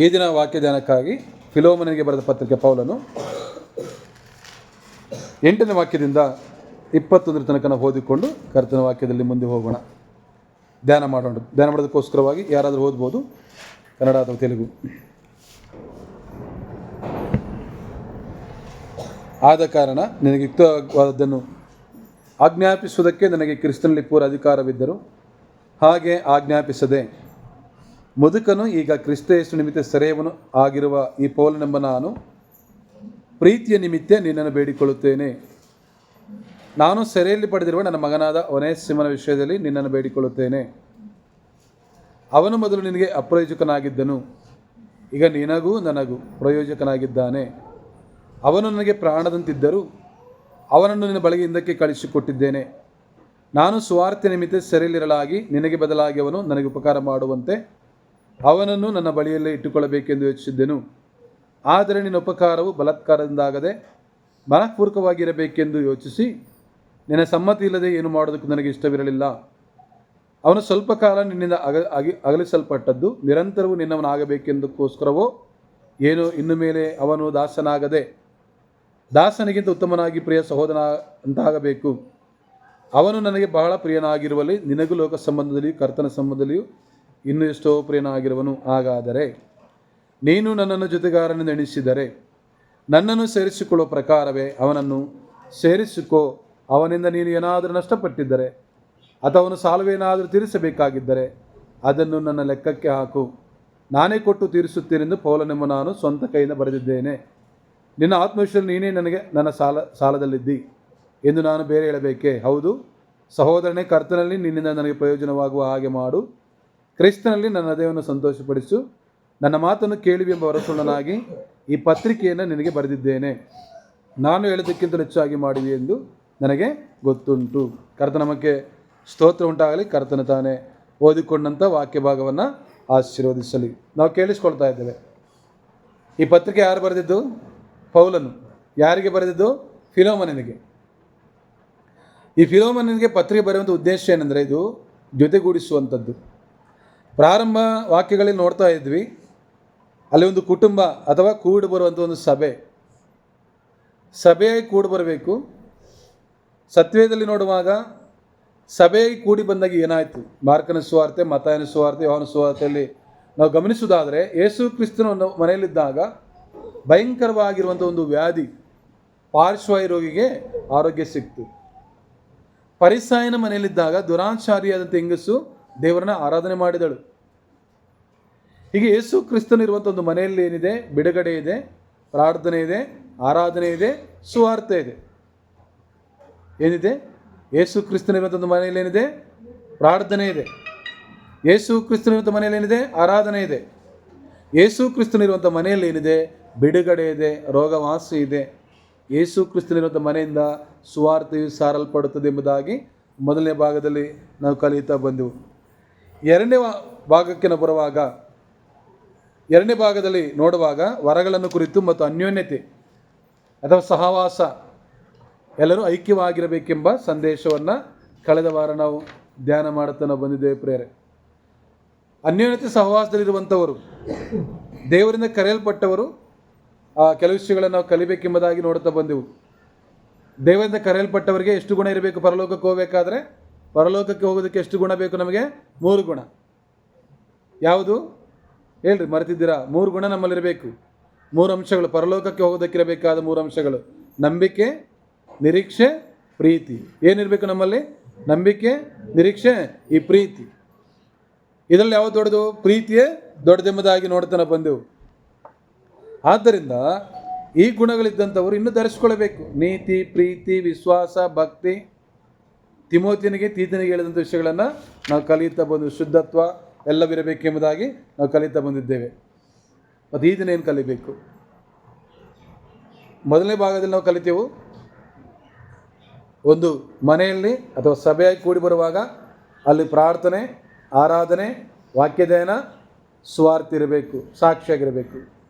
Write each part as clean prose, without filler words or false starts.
ಈ ದಿನ ವಾಕ್ಯ ಧ್ಯಾನಕ್ಕಾಗಿ ಫಿಲೋಮನಿಗೆ ಬರೆದ ಪತ್ರಿಕೆ ಪೌಲನು 8ನೇ ವಾಕ್ಯದಿಂದ 21 ತನಕ ನಾವು ಓದಿಕೊಂಡು ಕರ್ತನ ವಾಕ್ಯದಲ್ಲಿ ಮುಂದೆ ಹೋಗೋಣ. ಧ್ಯಾನ ಮಾಡೋದಕ್ಕೋಸ್ಕರವಾಗಿ ಯಾರಾದರೂ ಓದ್ಬೋದು, ಕನ್ನಡ ಅಥವಾ ತೆಲುಗು. ಆದ ಕಾರಣ ನಿನಗೆ ಯುಕ್ತವಾದದ್ದನ್ನು ಆಜ್ಞಾಪಿಸುವುದಕ್ಕೆ ನನಗೆ ಕ್ರಿಸ್ತನಲ್ಲಿ ಪೂರ್ಣ ಅಧಿಕಾರವಿದ್ದರೂ ಹಾಗೆ ಆಜ್ಞಾಪಿಸದೆ ಮುದುಕನು ಈಗ ಕ್ರಿಸ್ತ ಯೇಸು ನಿಮಿತ್ತ ಸೆರೆಯವನು ಆಗಿರುವ ಈ ಪೌಲನೆಂಬ ನಾನು ಪ್ರೀತಿಯ ನಿಮಿತ್ತ ನಿನ್ನನ್ನು ಬೇಡಿಕೊಳ್ಳುತ್ತೇನೆ. ನಾನು ಸೆರೆಯಲ್ಲಿ ಪಡೆದಿರುವ ನನ್ನ ಮಗನಾದ ಒನೇಸಿಮನ ವಿಷಯದಲ್ಲಿ ನಿನ್ನನ್ನು ಬೇಡಿಕೊಳ್ಳುತ್ತೇನೆ. ಅವನು ಮೊದಲು ನಿನಗೆ ಅಪ್ರಯೋಜಕನಾಗಿದ್ದನು, ಈಗ ನಿನಗೂ ನನಗೂ ಪ್ರಯೋಜಕನಾಗಿದ್ದಾನೆ. ಅವನು ನನಗೆ ಪ್ರಾಣದಂತಿದ್ದರೂ ಅವನನ್ನು ನಿನ್ನ ಬಳಿಗೆ ಹಿಂದಕ್ಕೆ ಕಳಿಸಿಕೊಟ್ಟಿದ್ದೇನೆ. ನಾನು ಸುವಾರ್ತೆ ನಿಮಿತ್ತ ಸೆರೆಯಲ್ಲಿರಲಾಗಿ ನಿನಗೆ ಬದಲಾಗಿ ಅವನು ನನಗೆ ಉಪಕಾರ ಮಾಡುವಂತೆ ಅವನನ್ನು ನನ್ನ ಬಳಿಯಲ್ಲೇ ಇಟ್ಟುಕೊಳ್ಳಬೇಕೆಂದು ಯೋಚಿಸಿದ್ದೆನು. ಆದರೆ ನಿನ್ನ ಉಪಕಾರವು ಬಲಾತ್ಕಾರದಿಂದಾಗದೆ ಮನಃಪೂರ್ವಕವಾಗಿರಬೇಕೆಂದು ಯೋಚಿಸಿ ನಿನ್ನ ಸಮ್ಮತಿ ಇಲ್ಲದೆ ಏನು ಮಾಡೋದಕ್ಕೂ ನನಗೆ ಇಷ್ಟವಿರಲಿಲ್ಲ. ಅವನು ಸ್ವಲ್ಪ ಕಾಲ ನಿನ್ನಿಂದ ಅಗಲಿಸಲ್ಪಟ್ಟದ್ದು ನಿರಂತರವೂ ನಿನ್ನವನಾಗಬೇಕೆಂದಕ್ಕೋಸ್ಕರವೋ ಏನೋ ಇನ್ನು ಮೇಲೆ ಅವನು ದಾಸನಾಗದೆ ದಾಸನಿಗಿಂತ ಉತ್ತಮನಾಗಿ ಪ್ರಿಯ ಸಹೋದರ ಅಂತಾಗಬೇಕು. ಅವನು ನನಗೆ ಬಹಳ ಪ್ರಿಯನಾಗಿರುವಲ್ಲಿ ನಿನಗೂ ಲೋಕ ಸಂಬಂಧದಲ್ಲಿಯೂ ಕರ್ತನ ಸಂಬಂಧದಲ್ಲಿಯೂ ಇನ್ನೂ ಎಷ್ಟೋ ಪ್ರಿಯನಾಗಿರುವನು. ಹಾಗಾದರೆ ನೀನು ನನ್ನನ್ನು ಜೊತೆಗಾರನೆಂದು ಎಣಿಸಿದರೆ ನನ್ನನ್ನು ಸೇರಿಸಿಕೊಳ್ಳುವ ಪ್ರಕಾರವೇ ಅವನನ್ನು ಸೇರಿಸಿಕೋ. ಅವನಿಂದ ನೀನು ಏನಾದರೂ ನಷ್ಟಪಟ್ಟಿದ್ದರೆ ಅಥವಾ ಅವನು ಸಾಲವೇನಾದರೂ ತೀರಿಸಬೇಕಾಗಿದ್ದರೆ ಅದನ್ನು ನನ್ನ ಲೆಕ್ಕಕ್ಕೆ ಹಾಕು. ನಾನೇ ಕೊಟ್ಟು ತೀರಿಸುತ್ತೇನೆಂದು ಪೌಲನೆಂಬ ನಾನು ಸ್ವಂತ ಕೈಯಿಂದ ಬರೆದಿದ್ದೇನೆ. ನಿನ್ನ ಆತ್ಮವಿಶ್ವಾಸದಲ್ಲಿ ನೀನೇ ನನಗೆ ನನ್ನ ಸಾಲದಲ್ಲಿದ್ದಿ ಎಂದು ನಾನು ಬೇರೆ ಹೇಳಬೇಕೇ? ಹೌದು ಸಹೋದರನೇ, ಕರ್ತನಲ್ಲಿ ನಿನ್ನಿಂದ ನನಗೆ ಪ್ರಯೋಜನವಾಗುವ ಹಾಗೆ ಮಾಡು. ಕ್ರಿಸ್ತನಲ್ಲಿ ನನ್ನ ಹೃದಯವನ್ನು ಸಂತೋಷಪಡಿಸು. ನನ್ನ ಮಾತನ್ನು ಕೇಳುವೆಂಬ ವರಸುಳ್ಳನಾಗಿ ಈ ಪತ್ರಿಕೆಯನ್ನು ನಿನಗೆ ಬರೆದಿದ್ದೇನೆ. ನಾನು ಹೇಳೋದಕ್ಕಿಂತ ಹೆಚ್ಚಾಗಿ ಮಾಡಿವೆ ಎಂದು ನನಗೆ ಗೊತ್ತುಂಟು. ಕರ್ತನ ನಮಗೆ ಸ್ತೋತ್ರ ಉಂಟಾಗಲಿ. ಕರ್ತನ ತಾನೇ ಓದಿಕೊಂಡಂಥ ವಾಕ್ಯ ಭಾಗವನ್ನು ಆಶೀರ್ವದಿಸಲಿ. ನಾವು ಕೇಳಿಸ್ಕೊಳ್ತಾ ಇದ್ದೇವೆ. ಈ ಪತ್ರಿಕೆ ಯಾರು ಬರೆದಿದ್ದು? ಪೌಲನು. ಯಾರಿಗೆ ಬರೆದಿದ್ದು? ಫಿಲೋಮನನಿಗೆ. ಈ ಫಿಲೋಮನನಿಗೆ ಪತ್ರಿಕೆ ಬರೆಯುವಂಥ ಉದ್ದೇಶ ಏನೆಂದರೆ ಇದು ಜೊತೆಗೂಡಿಸುವಂಥದ್ದು. ಪ್ರಾರಂಭ ವಾಕ್ಯಗಳಲ್ಲಿ ನೋಡ್ತಾ ಇದ್ವಿ, ಅಲ್ಲಿ ಒಂದು ಕುಟುಂಬ ಅಥವಾ ಕೂಡಿ ಬರುವಂಥ ಒಂದು ಸಭೆಯಾಗಿ ಕೂಡಿ ಬರಬೇಕು. ಸತ್ವೇದಲ್ಲಿ ನೋಡುವಾಗ ಸಭೆಯಾಗಿ ಕೂಡಿ ಬಂದಾಗ ಏನಾಯಿತು? ಮಾರ್ಕನ ಸುವಾರ್ತೆ, ಮತ್ತಾಯನ ಸುವಾರ್ತೆ, ಯೋಹಾನನ ಸುವಾರ್ತೆಯಲ್ಲಿ ನಾವು ಗಮನಿಸುವುದಾದರೆ ಯೇಸು ಕ್ರಿಸ್ತನ ಒಂದು ಮನೆಯಲ್ಲಿದ್ದಾಗ ಭಯಂಕರವಾಗಿರುವಂಥ ಒಂದು ವ್ಯಾಧಿ, ಪಾರ್ಶ್ವವಾಯು ರೋಗಿಗೆ ಆರೋಗ್ಯ ಸಿಕ್ತು. ಫರಿಸಾಯನ ಮನೆಯಲ್ಲಿದ್ದಾಗ ದುರಾಚಾರಿಯಾದಂಥ ಹೆಂಗಸು ದೇವರನ್ನ ಆರಾಧನೆ ಮಾಡಿದಳು. ಹೀಗೆ ಯೇಸು ಕ್ರಿಸ್ತನಿರುವಂಥ ಒಂದು ಮನೆಯಲ್ಲಿ ಏನಿದೆ? ಬಿಡುಗಡೆ ಇದೆ, ಪ್ರಾರ್ಥನೆ ಇದೆ, ಆರಾಧನೆ ಇದೆ, ಸುವಾರ್ತೆ ಇದೆ. ಏನಿದೆ? ಯೇಸು ಕ್ರಿಸ್ತನಿರುವಂಥ ಒಂದು ಮನೆಯಲ್ಲಿ ಏನಿದೆ? ಪ್ರಾರ್ಥನೆ ಇದೆ. ಯೇಸು ಕ್ರಿಸ್ತನಿರುವಂಥ ಮನೆಯಲ್ಲಿ ಏನಿದೆ? ಆರಾಧನೆ ಇದೆ. ಯೇಸು ಕ್ರಿಸ್ತನಿರುವಂಥ ಮನೆಯಲ್ಲಿ ಏನಿದೆ? ಬಿಡುಗಡೆ ಇದೆ, ರೋಗವಾಸಿ ಇದೆ. ಯೇಸು ಕ್ರಿಸ್ತನಿರುವಂಥ ಮನೆಯಿಂದ ಸುವಾರ್ತೆಯು ಸಾರಲ್ಪಡುತ್ತದೆ ಎಂಬುದಾಗಿ ಮೊದಲನೇ ಭಾಗದಲ್ಲಿ ನಾವು ಕಲಿಯುತ್ತಾ ಬಂದೆವು. ಎರಡನೇ ಭಾಗಕ್ಕೆ ನಾವು ಬರುವಾಗ, ಎರಡನೇ ಭಾಗದಲ್ಲಿ ನೋಡುವಾಗ ವರಗಳನ್ನು ಕುರಿತು ಮತ್ತು ಅನ್ಯೋನ್ಯತೆ ಅಥವಾ ಸಹವಾಸ, ಎಲ್ಲರೂ ಐಕ್ಯವಾಗಿರಬೇಕೆಂಬ ಸಂದೇಶವನ್ನು ಕಳೆದ ವಾರ ನಾವು ಧ್ಯಾನ ಮಾಡುತ್ತಾ ನಾವು ಬಂದಿದ್ದೇವೆ ಪ್ರೇರೆ. ಅನ್ಯೋನ್ಯತೆ ಸಹವಾಸದಲ್ಲಿರುವಂಥವರು, ದೇವರಿಂದ ಕರೆಯಲ್ಪಟ್ಟವರು ಕೆಲವು ವಿಷಯಗಳನ್ನು ನಾವು ಕಲಿಬೇಕೆಂಬುದಾಗಿ ನೋಡುತ್ತಾ ಬಂದೆವು. ದೇವರಿಂದ ಕರೆಯಲ್ಪಟ್ಟವರಿಗೆ ಎಷ್ಟು ಗುಣ ಇರಬೇಕು? ಪರಲೋಕಕ್ಕೆ ಹೋಗಬೇಕಾದ್ರೆ ಪರಲೋಕಕ್ಕೆ ಹೋಗೋದಕ್ಕೆ ಎಷ್ಟು ಗುಣ ಬೇಕು? ನಮಗೆ 3 ಗುಣ. ಯಾವುದು ಹೇಳ್ರಿ? ಮರೆತಿದ್ದೀರಾ? 3 ಗುಣ ನಮ್ಮಲ್ಲಿರಬೇಕು. 3 ಅಂಶಗಳು ಪರಲೋಕಕ್ಕೆ ಹೋಗೋದಕ್ಕಿರಬೇಕಾದ 3 ಅಂಶಗಳು: ನಂಬಿಕೆ, ನಿರೀಕ್ಷೆ, ಪ್ರೀತಿ. ಏನಿರಬೇಕು ನಮ್ಮಲ್ಲಿ? ನಂಬಿಕೆ, ನಿರೀಕ್ಷೆ, ಈ ಪ್ರೀತಿ. ಇದರಲ್ಲಿ ಯಾವುದು ದೊಡ್ಡದು? ಪ್ರೀತಿಯೇ ದೊಡ್ಡದೆಂಬುದಾಗಿ ನೋಡ್ತಾನೆ ಬಂದೆವು. ಆದ್ದರಿಂದ ಈ ಗುಣಗಳಿದ್ದಂಥವರು ಇನ್ನೂ ಧರಿಸ್ಕೊಳ್ಬೇಕು. ನೀತಿ, ಪ್ರೀತಿ, ವಿಶ್ವಾಸ, ಭಕ್ತಿ. ತಿಮೋತಿಯನಿಗೆ, ತೀತನಿಗೆ ಹೇಳಿದಂಥ ವಿಷಯಗಳನ್ನು ನಾವು ಕಲಿಯುತ್ತಾ ಬಂದು, ಶುದ್ಧತ್ವ ಎಲ್ಲವಿರಬೇಕೆಂಬುದಾಗಿ ನಾವು ಕಲಿಯುತ್ತಾ ಬಂದಿದ್ದೇವೆ. ಮತ್ತು ಈ ದಿನ ಏನು ಕಲಿಬೇಕು? ಮೊದಲನೇ ಭಾಗದಲ್ಲಿ ನಾವು ಕಲಿತೇವು, ಒಂದು ಮನೆಯಲ್ಲಿ ಅಥವಾ ಸಭೆಯಾಗಿ ಕೂಡಿ ಬರುವಾಗ ಅಲ್ಲಿ ಪ್ರಾರ್ಥನೆ, ಆರಾಧನೆ, ವಾಕ್ಯದಾನ, ಸುವಾರ್ತೆ ಇರಬೇಕು, ಸಾಕ್ಷಿಯಾಗಿರಬೇಕು.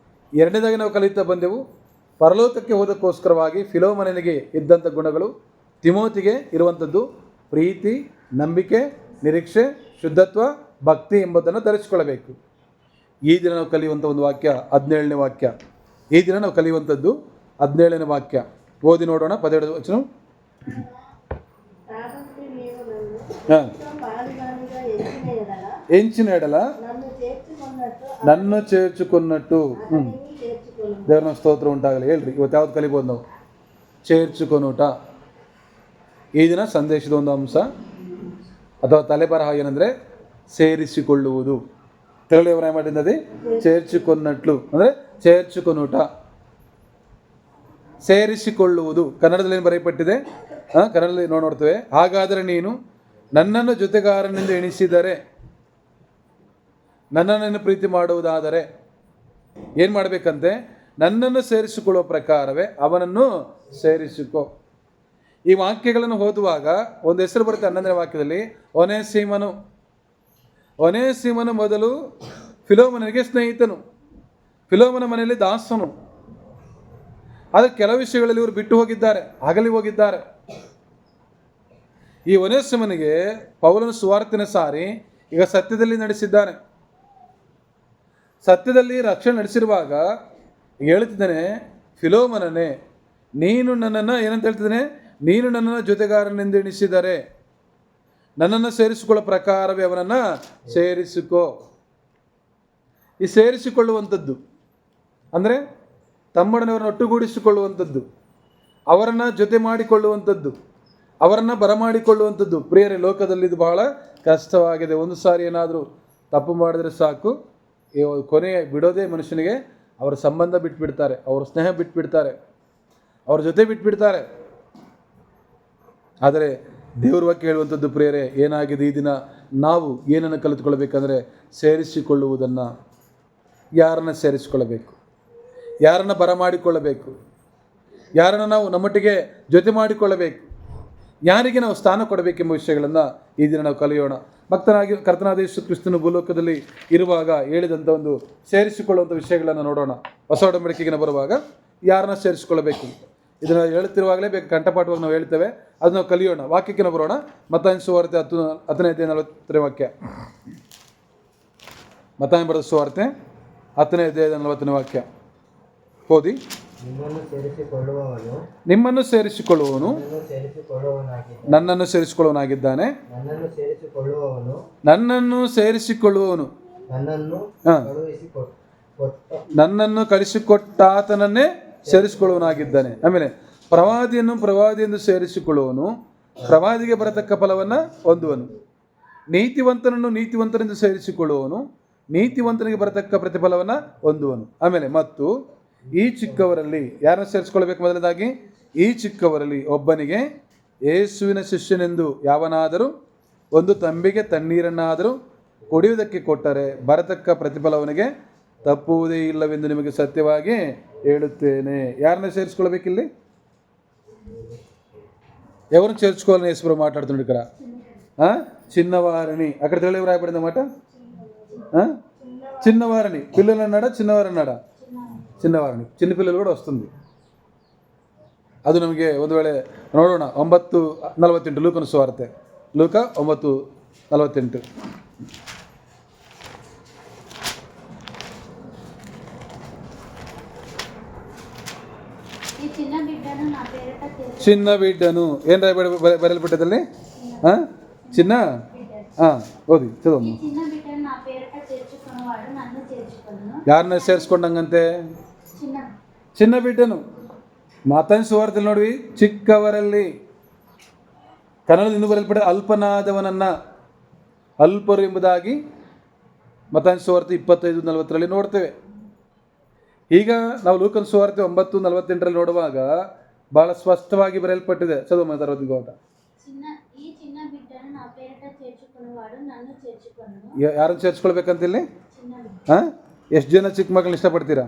ಎರಡನೇದಾಗಿ ನಾವು ಕಲಿಯುತ್ತಾ ಬಂದೆವು, ಪರಲೋಕಕ್ಕೆ ಹೋದಕ್ಕೋಸ್ಕರವಾಗಿ ಫಿಲೋಮನನಿಗೆ ಇದ್ದಂಥ ಗುಣಗಳು ತಿಮೋತಿಗೆ ಇರುವಂಥದ್ದು ಪ್ರೀತಿ, ನಂಬಿಕೆ, ನಿರೀಕ್ಷೆ, ಶುದ್ಧತ್ವ, ಭಕ್ತಿ ಎಂಬುದನ್ನು ಧರಿಸಿಕೊಳ್ಳಬೇಕು. ಈ ದಿನ ನಾವು ಕಲಿಯುವಂಥ ಒಂದು ವಾಕ್ಯ 17ನೇ ವಾಕ್ಯ. ಈ ದಿನ ನಾವು ಕಲಿಯುವಂಥದ್ದು 17ನೇ ವಾಕ್ಯ. ಓದಿ ನೋಡೋಣ. 17 ವಚನ. ಹಾಂ. ಎಂಚಿನ ಎಡಲ ನನ್ನ ಸೇರ್ಚುಕೊನ್ನಟ್ಟು. ದೇವ್ರನ್ನ ಸ್ತೋತ್ರ ಉಂಟಾಗಲಿ. ಹೇಳ್ರಿ, ಇವತ್ತು ಯಾವ್ದು ಕಲಿಬೋದು ನಾವು? ಸೇರ್ಚುಕೊನೋಟ. ಈ ದಿನ ಸಂದೇಶದ ಒಂದು ಅಂಶ ಅಥವಾ ತಲೆಬರಹ ಏನಂದರೆ ಸೇರಿಸಿಕೊಳ್ಳುವುದು. ತೆರಳಿಯವರ ಮಾಡಿದ್ದದೆ ಸೇರ್ಚಿಕೊನ್ನಟ್ಲು ಅಂದರೆ ಸೇರ್ಚಿಕೊನೋಟ, ಸೇರಿಸಿಕೊಳ್ಳುವುದು. ಕನ್ನಡದಲ್ಲಿ ಏನು ಬರೆಯಲ್ಪಟ್ಟಿದೆ? ಕನ್ನಡದಲ್ಲಿ ನೋಡ್ತೇವೆ. ಹಾಗಾದರೆ ನೀನು ನನ್ನನ್ನು ಜೊತೆಗಾರನೆಂದು ಎಣಿಸಿದರೆ, ನನ್ನನ್ನು ಪ್ರೀತಿ ಮಾಡುವುದಾದರೆ ಏನು ಮಾಡಬೇಕಂತೆ? ನನ್ನನ್ನು ಸೇರಿಸಿಕೊಳ್ಳುವ ಪ್ರಕಾರವೇ ಅವನನ್ನು ಸೇರಿಸಿಕೊ. ಈ ವಾಕ್ಯಗಳನ್ನು ಓದುವಾಗ ಒಂದು ಹೆಸರು ಬರುತ್ತೆ 11ನೇ ವಾಕ್ಯದಲ್ಲಿ, ಒನೇಸಿಮನು. ಒನೇಸಿಮನು ಮೊದಲು ಫಿಲೋಮನಿಗೆ ಸ್ನೇಹಿತನು, ಫಿಲೋಮನ ಮನೆಯಲ್ಲಿ ದಾಸನು. ಆದರೆ ಕೆಲವು ವಿಷಯಗಳಲ್ಲಿ ಇವರು ಬಿಟ್ಟು ಹೋಗಿದ್ದಾರೆ, ಅಗಲಿ ಹೋಗಿದ್ದಾರೆ. ಈ ಒನೇಸಿಮನಿಗೆ ಪೌಲನ ಸುವಾರ್ತೆನ ಸಾರಿ ಈಗ ಸತ್ಯದಲ್ಲಿ ನಡೆಸಿದ್ದಾನೆ. ಸತ್ಯದಲ್ಲಿ ರಕ್ಷಣೆ ನಡೆಸಿರುವಾಗ ಹೇಳ್ತಿದ್ದಾನೆ, ಫಿಲೋಮನನೇ ನೀನು ನನ್ನನ್ನು ಏನಂತ ಹೇಳ್ತಿದ್ದಾನೆ? ನೀನು ನನ್ನನ್ನು ಜೊತೆಗಾರನೆಂದು ಎಣಿಸಿದರೆ ನನ್ನನ್ನು ಸೇರಿಸಿಕೊಳ್ಳೋ ಪ್ರಕಾರವೇ ಅವನನ್ನು ಸೇರಿಸಿಕೋ. ಈ ಸೇರಿಸಿಕೊಳ್ಳುವಂಥದ್ದು ಅಂದರೆ ತಮ್ಮಡನವರನ್ನು ಒಟ್ಟುಗೂಡಿಸಿಕೊಳ್ಳುವಂಥದ್ದು, ಅವರನ್ನು ಜೊತೆ ಮಾಡಿಕೊಳ್ಳುವಂಥದ್ದು, ಅವರನ್ನು ಬರಮಾಡಿಕೊಳ್ಳುವಂಥದ್ದು. ಪ್ರಿಯರೇ, ಲೋಕದಲ್ಲಿ ಇದು ಬಹಳ ಕಷ್ಟವಾಗಿದೆ. ಒಂದು ಸಾರಿ ಏನಾದರೂ ತಪ್ಪು ಮಾಡಿದರೆ ಸಾಕು, ಕೊನೆ ಬಿಡೋದೇ ಮನುಷ್ಯನಿಗೆ ಅವರ ಸಂಬಂಧ ಬಿಟ್ಬಿಡ್ತಾರೆ, ಅವರ ಸ್ನೇಹ ಬಿಟ್ಬಿಡ್ತಾರೆ, ಅವ್ರ ಜೊತೆ ಬಿಟ್ಬಿಡ್ತಾರೆ. ಆದರೆ ದೇವ್ರ ವಾಕ್ಯ ಹೇಳುವಂಥದ್ದು ಪ್ರಿಯರೇ, ಏನಾಗಿದೆ ಈ ದಿನ ನಾವು ಏನನ್ನು ಕಲಿತುಕೊಳ್ಬೇಕಂದ್ರೆ ಸೇರಿಸಿಕೊಳ್ಳುವುದನ್ನು. ಯಾರನ್ನು ಸೇರಿಸಿಕೊಳ್ಳಬೇಕು, ಯಾರನ್ನು ಬರಮಾಡಿಕೊಳ್ಳಬೇಕು, ಯಾರನ್ನು ನಾವು ನಮ್ಮೊಟ್ಟಿಗೆ ಜೊತೆ ಮಾಡಿಕೊಳ್ಳಬೇಕು, ಯಾರಿಗೆ ನಾವು ಸ್ಥಾನ ಕೊಡಬೇಕೆಂಬ ವಿಷಯಗಳನ್ನು ಈ ದಿನ ನಾವು ಕಲಿಯೋಣ. ಭಕ್ತನಾಗಿ ಕರ್ತನಾದ ಯೇಸು ಕ್ರಿಸ್ತನು ಭೂಲೋಕದಲ್ಲಿ ಇರುವಾಗ ಹೇಳಿದಂಥ ಒಂದು ಸೇರಿಸಿಕೊಳ್ಳುವಂಥ ವಿಷಯಗಳನ್ನು ನೋಡೋಣ. ಹೊಸ ಒಡಂಬಡಿಕೆಗೆ ಬರುವಾಗ ಯಾರನ್ನ ಸೇರಿಸಿಕೊಳ್ಳಬೇಕು ಇದನ್ನು ಹೇಳ್ತಿರುವಾಗಲೇ ಬೇಕು, ಕಂಠಪಾಠವಾಗಿ ನಾವು ಹೇಳ್ತೇವೆ. ಅದು ನಾವು ಕಲಿಯೋಣ. ವಾಕ್ಯಕ್ಕೆ ನಾವು ಬರೋಣ. ಮತ್ತಾಯನ ಸುವಾರ್ತೆ 10ನೇ ವಾಕ್ಯ. ಮತ್ತಾಯನ ಬರೆದ ಸುವಾರ್ತೆ 10ನೇ ವಾಕ್ಯ ಓದಿ. ನಿಮ್ಮನ್ನು ಸೇರಿಸಿಕೊಳ್ಳುವವನು ನನ್ನನ್ನು ಸೇರಿಸಿಕೊಳ್ಳುವನಾಗಿದ್ದಾನೆ. ನನ್ನನ್ನು ಸೇರಿಸಿಕೊಳ್ಳುವವನು ನನ್ನನ್ನು ಕಳಿಸಿಕೊಟ್ಟಾತನನ್ನೇ ಸೇರಿಸಿಕೊಳ್ಳುವನಾಗಿದ್ದಾನೆ. ಆಮೇಲೆ ಪ್ರವಾದಿ ಎಂದು ಸೇರಿಸಿಕೊಳ್ಳುವನು ಪ್ರವಾದಿಗೆ ಬರತಕ್ಕ ಫಲವನ್ನು ಹೊಂದುವನು. ನೀತಿವಂತನನ್ನು ನೀತಿವಂತನೆಂದು ಸೇರಿಸಿಕೊಳ್ಳುವನು ನೀತಿವಂತನಿಗೆ ಬರತಕ್ಕ ಪ್ರತಿಫಲವನ್ನು ಹೊಂದುವನು. ಆಮೇಲೆ ಮತ್ತು ಈ ಚಿಕ್ಕವರಲ್ಲಿ ಯಾರನ್ನು ಸೇರಿಸಿಕೊಳ್ಬೇಕು? ಮೊದಲನೇದಾಗಿ ಈ ಚಿಕ್ಕವರಲ್ಲಿ ಒಬ್ಬನಿಗೆ ಯೇಸುವಿನ ಶಿಷ್ಯನೆಂದು ಯಾವನಾದರೂ ಒಂದು ತಂಬಿಗೆ ತಣ್ಣೀರನ್ನಾದರೂ ಕುಡಿಯುವುದಕ್ಕೆ ಕೊಟ್ಟರೆ ಬರತಕ್ಕ ಪ್ರತಿಫಲವನಿಗೆ ತಪ್ಪುವುದೇ ಇಲ್ಲವೆಂದು ನಿಮಗೆ ಸತ್ಯವಾಗಿ ಹೇಳುತ್ತೇನೆ. ಯಾರನ್ನ ಸೇರಿಸ್ಕೊಳ್ಬೇಕಿಲ್ಲಿ? ఎవరిని చేర్చుకోవాలని యేసుప్రభు మాట్లాడుతున్నాడు ఇక్కడ. చిన్నవారిని అక్కడ తెలుగు రాయబడింది మాట. చిన్నవారిని పిల్లలు అన్నాడా, చిన్నవారు అన్నాడా? చిన్నవారిని. చిన్నపిల్లలు కూడా వస్తుంది. ಅದು ನಮಗೆ ಒಂದು ವೇಳೆ ನೋಡೋಣ. 9:48 ಲೂಕನ ಸುವಾರ್ತೆ, ಲೂಕ 9:48. చిన్న బిడ్డను ఏం బయలుపెట్టేదండి? చిన్న ఓది చదవమ్మ. ಯಾರನ್ನ ಸೇರಿಸ್ಕೊಂಡಂಗಂತೆ? ಚಿನ್ನ ಬಿಡ್ಡನು. ಮಾತನ ಸುವಾರ್ತೆಯಲ್ಲಿ ನೋಡ್ವಿ, ಚಿಕ್ಕವರಲ್ಲಿ. ಕನ್ನಡದಿಂದ ಬರೆಯಲ್ಪಟ್ಟ ಅಲ್ಪನಾದವನನ್ನ ಅಲ್ಪರು ಎಂಬುದಾಗಿ ಮತ್ತಾಯನ ಸುವಾರ್ತೆ 25:40 ನೋಡ್ತೇವೆ. ಈಗ ನಾವು ಲೂಕನ ಸುವಾರ್ತೆ 9:48 ನೋಡುವಾಗ ಬಹಳ ಸ್ಪಷ್ಟವಾಗಿ ಬರೆಯಲ್ಪಟ್ಟಿದೆ. ಚದುವ ಮಾತಾಡೋದು. ಯಾರನ್ನು ಸೇರಿಸ್ಕೊಳ್ಬೇಕಂತ ಇಲ್ಲಿ? ಎಷ್ಟು ಜನ ಚಿಕ್ಕ ಮಕ್ಕಳನ್ನ ಇಷ್ಟಪಡ್ತೀರಾ?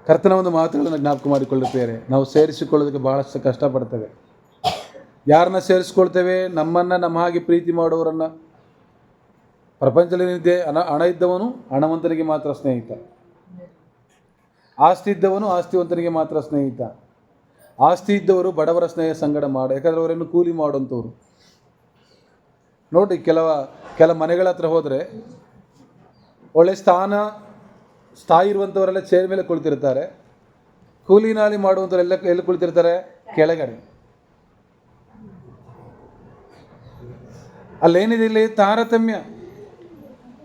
ಕರ್ತನ ಒಂದು ಮಾತುಗಳನ್ನು ಜ್ಞಾಪಕ ಮಾಡಿಕೊಳ್ಳುತ್ತೇವೆ. ನಾವು ಸೇರಿಸಿಕೊಳ್ಳೋದಕ್ಕೆ ಬಹಳಷ್ಟು ಕಷ್ಟಪಡ್ತೇವೆ. ಯಾರನ್ನ ಸೇರಿಸ್ಕೊಳ್ತೇವೆ? ನಮ್ಮನ್ನು ನಮ್ಮ ಹಾಗೆ ಪ್ರೀತಿ ಮಾಡುವವರನ್ನು. ಪ್ರಪಂಚದಲ್ಲಿದೆ ಹಣ ಇದ್ದವನು ಹಣವಂತನಿಗೆ ಮಾತ್ರ ಸ್ನೇಹಿತ, ಆಸ್ತಿ ಇದ್ದವನು ಆಸ್ತಿವಂತನಿಗೆ ಮಾತ್ರ ಸ್ನೇಹಿತ. ಆಸ್ತಿ ಇದ್ದವರು ಬಡವರ ಸ್ನೇಹ ಸಂಗಡ ಮಾಡು, ಯಾಕಂದರೆ ಅವರನ್ನು ಕೂಲಿ ಮಾಡುವಂಥವ್ರು. ನೋಡಿ, ಕೆಲ ಮನೆಗಳ ಹತ್ರ ಹೋದರೆ ಒಳ್ಳೆ ಸ್ಥಾಯಿ ಇರುವಂಥವರೆಲ್ಲ ಚೇರ್ ಮೇಲೆ ಕುಳಿತಿರ್ತಾರೆ. ಕೂಲಿ ನಾಲಿ ಮಾಡುವಂಥವರೆಲ್ಲ ಎಲ್ಲಿ ಕುಳಿತಿರ್ತಾರೆ? ಕೆಳಗಡೆ. ಅಲ್ಲೇನಿದೆ ಇಲ್ಲಿ? ತಾರತಮ್ಯ.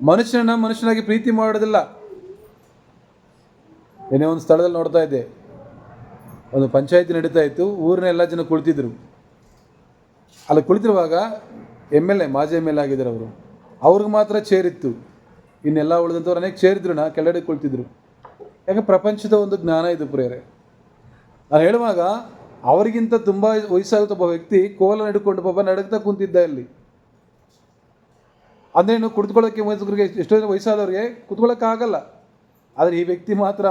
ಮನುಷ್ಯನಾಗಿ ಪ್ರೀತಿ ಮಾಡೋದಿಲ್ಲ. ಏನೇ ಒಂದು ಸ್ಥಳದಲ್ಲಿ ನೋಡ್ತಾ ಇದ್ದೆ, ಒಂದು ಪಂಚಾಯತಿ ನಡೀತಾ ಇತ್ತು. ಊರಿನ ಎಲ್ಲ ಜನ ಕುಳಿತಿದ್ರು. ಅಲ್ಲಿ ಕುಳಿತಿರುವಾಗ ಮಾಜಿ MLA ಆಗಿದ್ದಾರೆ ಅವರು. ಅವ್ರಿಗೆ ಮಾತ್ರ ಚೇರಿತ್ತು, ಇನ್ನೆಲ್ಲ ಉಳಿದಂಥವ್ರು ಅನೇಕ ಚೇರಿದ್ರು, ಕೆಳಗಡೆ ಕುಳಿತಿದ್ರು. ಯಾಕೆ? ಪ್ರಪಂಚದ ಒಂದು ಜ್ಞಾನ ಇದು ಪ್ರಿಯರೇ. ನಾನು ಹೇಳುವಾಗ ಅವರಿಗಿಂತ ತುಂಬ ವಯಸ್ಸಾಗುತ್ತೆ ಒಬ್ಬ ವ್ಯಕ್ತಿ ಕೋಲ ಹಿಡ್ಕೊಂಡು ಪಾಪ ನಡಗ್ತಾ ಕುಂತಿದ್ದ ಇಲ್ಲಿ. ಅಂದ್ರೇನು, ಕುಳಿತುಕೊಳ್ಳೋಕ್ಕೆ ಎಷ್ಟೋ ವಯಸ್ಸಾದವ್ರಿಗೆ ಕುತ್ಕೊಳ್ಳೋಕ್ಕಾಗಲ್ಲ. ಆದರೆ ಈ ವ್ಯಕ್ತಿ ಮಾತ್ರ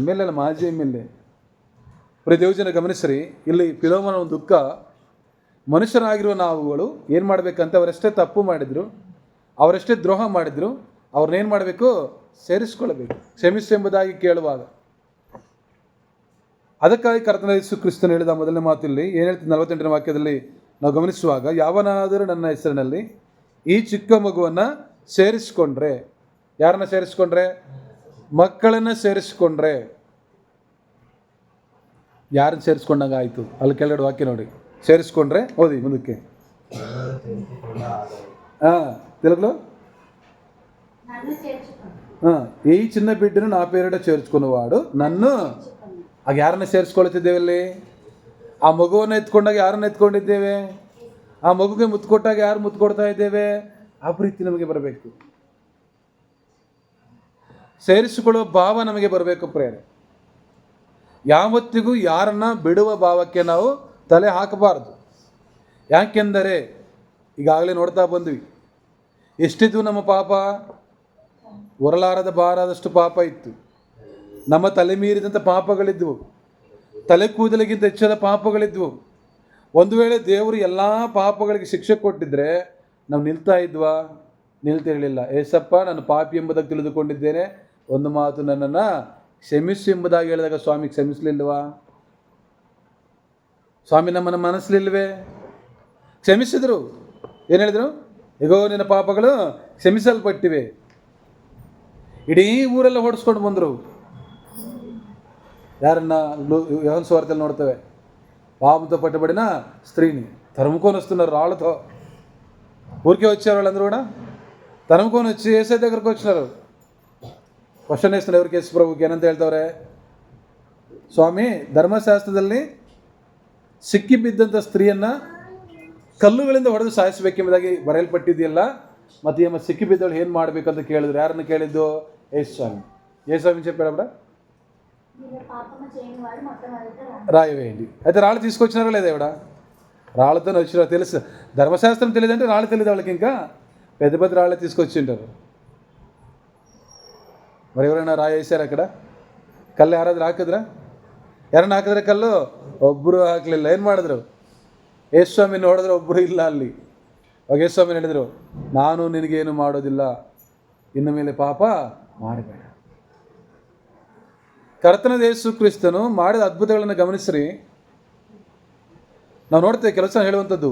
MLA ಅಲ್ಲ, ಮಾಜಿ MLA. ದೇವಜನ ಗಮನಿಸ್ರಿ, ಇಲ್ಲಿ ಫಿಲೋಮನ ಒಂದು ದುಃಖ. ಮನುಷ್ಯರಾಗಿರುವ ನಾವುಗಳು ಏನು ಮಾಡಬೇಕಂತ, ಅವರೆಷ್ಟೇ ತಪ್ಪು ಮಾಡಿದ್ರು, ಅವರೆಷ್ಟೇ ದ್ರೋಹ ಮಾಡಿದ್ರು, ಅವ್ರನ್ನೇನು ಮಾಡಬೇಕು? ಸೇರಿಸ್ಕೊಳ್ಬೇಕು, ಕ್ಷಮಿಸು ಎಂಬುದಾಗಿ ಕೇಳುವಾಗ. ಅದಕ್ಕಾಗಿ ಕರ್ತನ ಯೇಸು ಕ್ರಿಸ್ತನು ಹೇಳಿದ ಮೊದಲನೇ ಮಾತಿಲ್ಲಿ ಏನು ಹೇಳ್ತೀನಿ? 48ನೇ ವಾಕ್ಯದಲ್ಲಿ ನಾವು ಗಮನಿಸುವಾಗ, ಯಾವನಾದರೂ ನನ್ನ ಹೆಸರಿನಲ್ಲಿ ಈ ಚಿಕ್ಕ ಮಗುವನ್ನು ಸೇರಿಸ್ಕೊಂಡ್ರೆ, ಯಾರನ್ನ ಸೇರಿಸ್ಕೊಂಡ್ರೆ? ಮಕ್ಕಳನ್ನು ಸೇರಿಸ್ಕೊಂಡ್ರೆ. ಯಾರನ್ನು ಸೇರಿಸ್ಕೊಂಡಂಗೆ ಆಯಿತು? ಅಲ್ಲಿ ಕೆಳಗಡೆ ವಾಕ್ಯ ನೋಡಿ, ಸೇರಿಸ್ಕೊಂಡ್ರೆ. ಓದಿ ಮುಂದಕ್ಕೆ. తెలుగులో ఈ చిన్న బిడ్డను నా పేరిట చేర్చుకున్నవాడు నన్ను. ಆಗ ಯಾರನ್ನ ಸೇರಿಸ್ಕೊಳ್ತಿದ್ದೇವೆ ಅಲ್ಲಿ? ಆ ಮಗುವನ್ನು ಎತ್ಕೊಂಡಾಗ ಯಾರನ್ನ ಎತ್ಕೊಂಡಿದ್ದೇವೆ? ಆ ಮಗುಗೆ ಮುತ್ತು ಕೊಟ್ಟಾಗ ಯಾರು ಮುತ್ತು ಕೊಡ್ತಾ ಇದ್ದೇವೆ? ಆ ಪ್ರೀತಿ ನಮಗೆ ಬರಬೇಕು, ಸೇರಿಸಿಕೊಳ್ಳುವ ಭಾವ ನಮಗೆ ಬರಬೇಕು ಪ್ರೇರೆ. ಯಾವತ್ತಿಗೂ ಯಾರನ್ನ ಬಿಡುವ ಭಾವಕ್ಕೆ ನಾವು ತಲೆ ಹಾಕಬಾರ್ದು. ಯಾಕೆಂದರೆ ಈಗಾಗಲೇ ನೋಡ್ತಾ ಬಂದ್ವಿ, ಎಷ್ಟಿದ್ವು ನಮ್ಮ ಪಾಪ? ಹೊರಲಾರದ ಬಾರಾದಷ್ಟು ಪಾಪ ಇತ್ತು. ನಮ್ಮ ತಲೆ ಮೀರಿದಂಥ ಪಾಪಗಳಿದ್ವು, ತಲೆ ಕೂದಲಿಗಿಂತ ಹೆಚ್ಚಾದ ಪಾಪಗಳಿದ್ವು. ಒಂದು ವೇಳೆ ದೇವರು ಎಲ್ಲ ಪಾಪಗಳಿಗೆ ಶಿಕ್ಷೆ ಕೊಟ್ಟಿದ್ರೆ ನಾವು ನಿಲ್ತಾ ಇದ್ವಾ? ನಿಲ್ತಿರಲಿಲ್ಲ. ಏಸಪ್ಪ, ನಾನು ಪಾಪಿ ಎಂಬುದಾಗಿ ತಿಳಿದುಕೊಂಡಿದ್ದೇನೆ, ಒಂದು ಮಾತು ನನ್ನನ್ನು ಕ್ಷಮಿಸು ಎಂಬುದಾಗಿ ಹೇಳಿದಾಗ ಸ್ವಾಮಿ ಕ್ಷಮಿಸಲಿಲ್ವಾ? ಸ್ವಾಮಿ ನಮ್ಮನ್ನು ಮನಸ್ಸಲಿಲ್ವೇ? ಕ್ಷಮಿಸಿದರು. ಏನು ಹೇಳಿದರು? ಈಗೋ ನಿನ್ನ ಪಾಪಗಳು ಕ್ಷಮಿಸಲ್ಪಟ್ಟಿವೆ. ಇಡೀ ಊರೆಲ್ಲ ಹೊಡೆಸ್ಕೊಂಡು ಬಂದರು. ಯಾರನ್ನ? యోహాను సువార్తలు ನೋಡ್ತೇವೆ. పాపంతో పట్టబడిన స్త్రీని తరుముకొని వస్తున్నారు రాళ్ళతో. ఊరికే వచ్చారు వాళ్ళందరూ కూడా, తరుముకొని వచ్చి ఏసై దగ్గరకు వచ్చినారు. ಕ್ವಶನ್ వేస్తున్నారు ఎవరికి? ಯೇಸು ಪ್ರಭುಗೆ. ಏನಂತ ಹೇಳ್ತವ್ರೆ? ಸ್ವಾಮಿ, ಧರ್ಮಶಾಸ್ತ್ರದಲ್ಲಿ ಸಿಕ್ಕಿ ಬಿದ್ದಂಥ ಸ್ತ್ರೀಯನ್ನು ಕಲ್ಲುಗಳಿಂದ ಹೊಡೆದು ಸಾಯಿಸಬೇಕೆಂಬುದಾಗಿ ಬರೆಯಲ್ಪಟ್ಟಿದೆಯಲ್ಲ, ಮತ್ತು ಈ ಸಿಕ್ಕಿ ಬಿದ್ದವಳು ಏನು ಮಾಡಬೇಕಂತ ಕೇಳಿದ್ರು. ಯಾರನ್ನು ಕೇಳಿದ್ದು? ಯೇಸು ಸ್ವಾಮಿ. ఏ స్వామి చెప్పాడు అప్పుడు? రాయవేయండి. అయితే రాళ్ళు తీసుకొచ్చినారా లేదా? ఇవిడ రాళ్ళతో వచ్చినారు. తెలుసు, ధర్మశాస్త్రం తెలియదంటే రాళ్ళు తెలియదు వాళ్ళకి. ఇంకా పెద్ద పెద్ద రాళ్ళే తీసుకొచ్చి ఉంటారు. మరి ఎవరైనా రాయి వేసారు అక్కడ? ಕಲ್ಲು ಯಾರಾದ್ರೂ ಹಾಕಿದ್ರ? ಯಾರನ್ನ ಹಾಕಿದ್ರೆ ಕಲ್ಲು? ಒಬ್ಬರು ಹಾಕಲಿಲ್ಲ. ಏನು ಮಾಡಿದ್ರು? ಯೇಸು ಸ್ವಾಮಿ ನೋಡಿದ್ರೆ ಒಬ್ಬರು ಇಲ್ಲ ಅಲ್ಲಿ. ಅವಾಗ ಯೇಸು ಸ್ವಾಮಿ ಹೇಳಿದರು, ನಾನು ನಿನಗೇನು ಮಾಡೋದಿಲ್ಲ, ಇನ್ನು ಮೇಲೆ ಪಾಪ ಮಾಡಬೇಡ. ಕರ್ತನಾದ ಯೇಸು ಕ್ರಿಸ್ತನು ಮಾಡಿದ ಅದ್ಭುತಗಳನ್ನು ಗಮನಿಸ್ರಿ. ನಾವು ನೋಡ್ತೇವೆ ಕೆಲಸ ಹೇಳುವಂಥದ್ದು,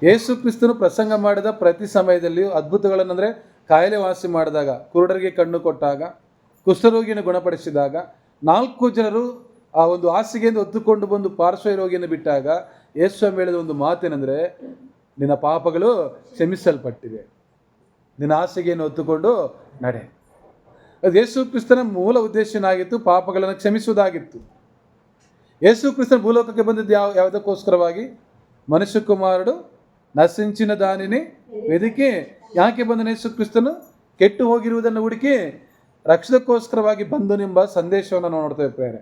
ಯೇಸು ಕ್ರಿಸ್ತನು ಪ್ರಸಂಗ ಮಾಡಿದ ಪ್ರತಿ ಸಮಯದಲ್ಲಿಯೂ ಅದ್ಭುತಗಳನ್ನು, ಅಂದರೆ ಕಾಯಿಲೆ ವಾಸಿ ಮಾಡಿದಾಗ, ಕುರುಡರಿಗೆ ಕಣ್ಣು ಕೊಟ್ಟಾಗ, ಕುಷ್ಠರೋಗಿಯನ್ನು ಗುಣಪಡಿಸಿದಾಗ, 4 ಜನರು ಆ ಒಂದು ಹಾಸಿಗೆಯಿಂದ ಹೊತ್ತುಕೊಂಡು ಬಂದು ಪಾರ್ಶ್ವ ರೋಗಿಯನ್ನು ಬಿಟ್ಟಾಗ ಯೇಸು ಸ್ವಾಮಿ ಹೇಳಿದ ಒಂದು ಮಾತೇನೆಂದರೆ, ನಿನ್ನ ಪಾಪಗಳು ಕ್ಷಮಿಸಲ್ಪಟ್ಟಿವೆ, ನಿನ್ನ ಹಾಸಿಗೆಯನ್ನು ಹೊತ್ತುಕೊಂಡು ನಡೆ. ಅದು ಯೇಸು ಕ್ರಿಸ್ತನ ಮೂಲ ಉದ್ದೇಶ ಏನಾಗಿತ್ತು? ಪಾಪಗಳನ್ನು ಕ್ಷಮಿಸುವುದಾಗಿತ್ತು. ಯೇಸು ಕ್ರಿಸ್ತನ ಭೂಲೋಕಕ್ಕೆ ಬಂದಿದ್ದು ಯಾವುದಕ್ಕೋಸ್ಕರವಾಗಿ? ಮನುಷ್ಯ ಕುಮಾರಡು ನಶಿಂಚಿನ ದಾನಿನಿ ವೆದಿಕೆ. ಯಾಕೆ ಬಂದನು ಯೇಸು ಕ್ರಿಸ್ತನು? ಕೆಟ್ಟು ಹೋಗಿರುವುದನ್ನು ಹುಡುಕಿ ರಕ್ಷಣಕ್ಕೋಸ್ಕರವಾಗಿ ಬಂದನೆಂಬ ಸಂದೇಶವನ್ನು ನಾವು ನೋಡ್ತೇವೆ ಪ್ರೇರೆ.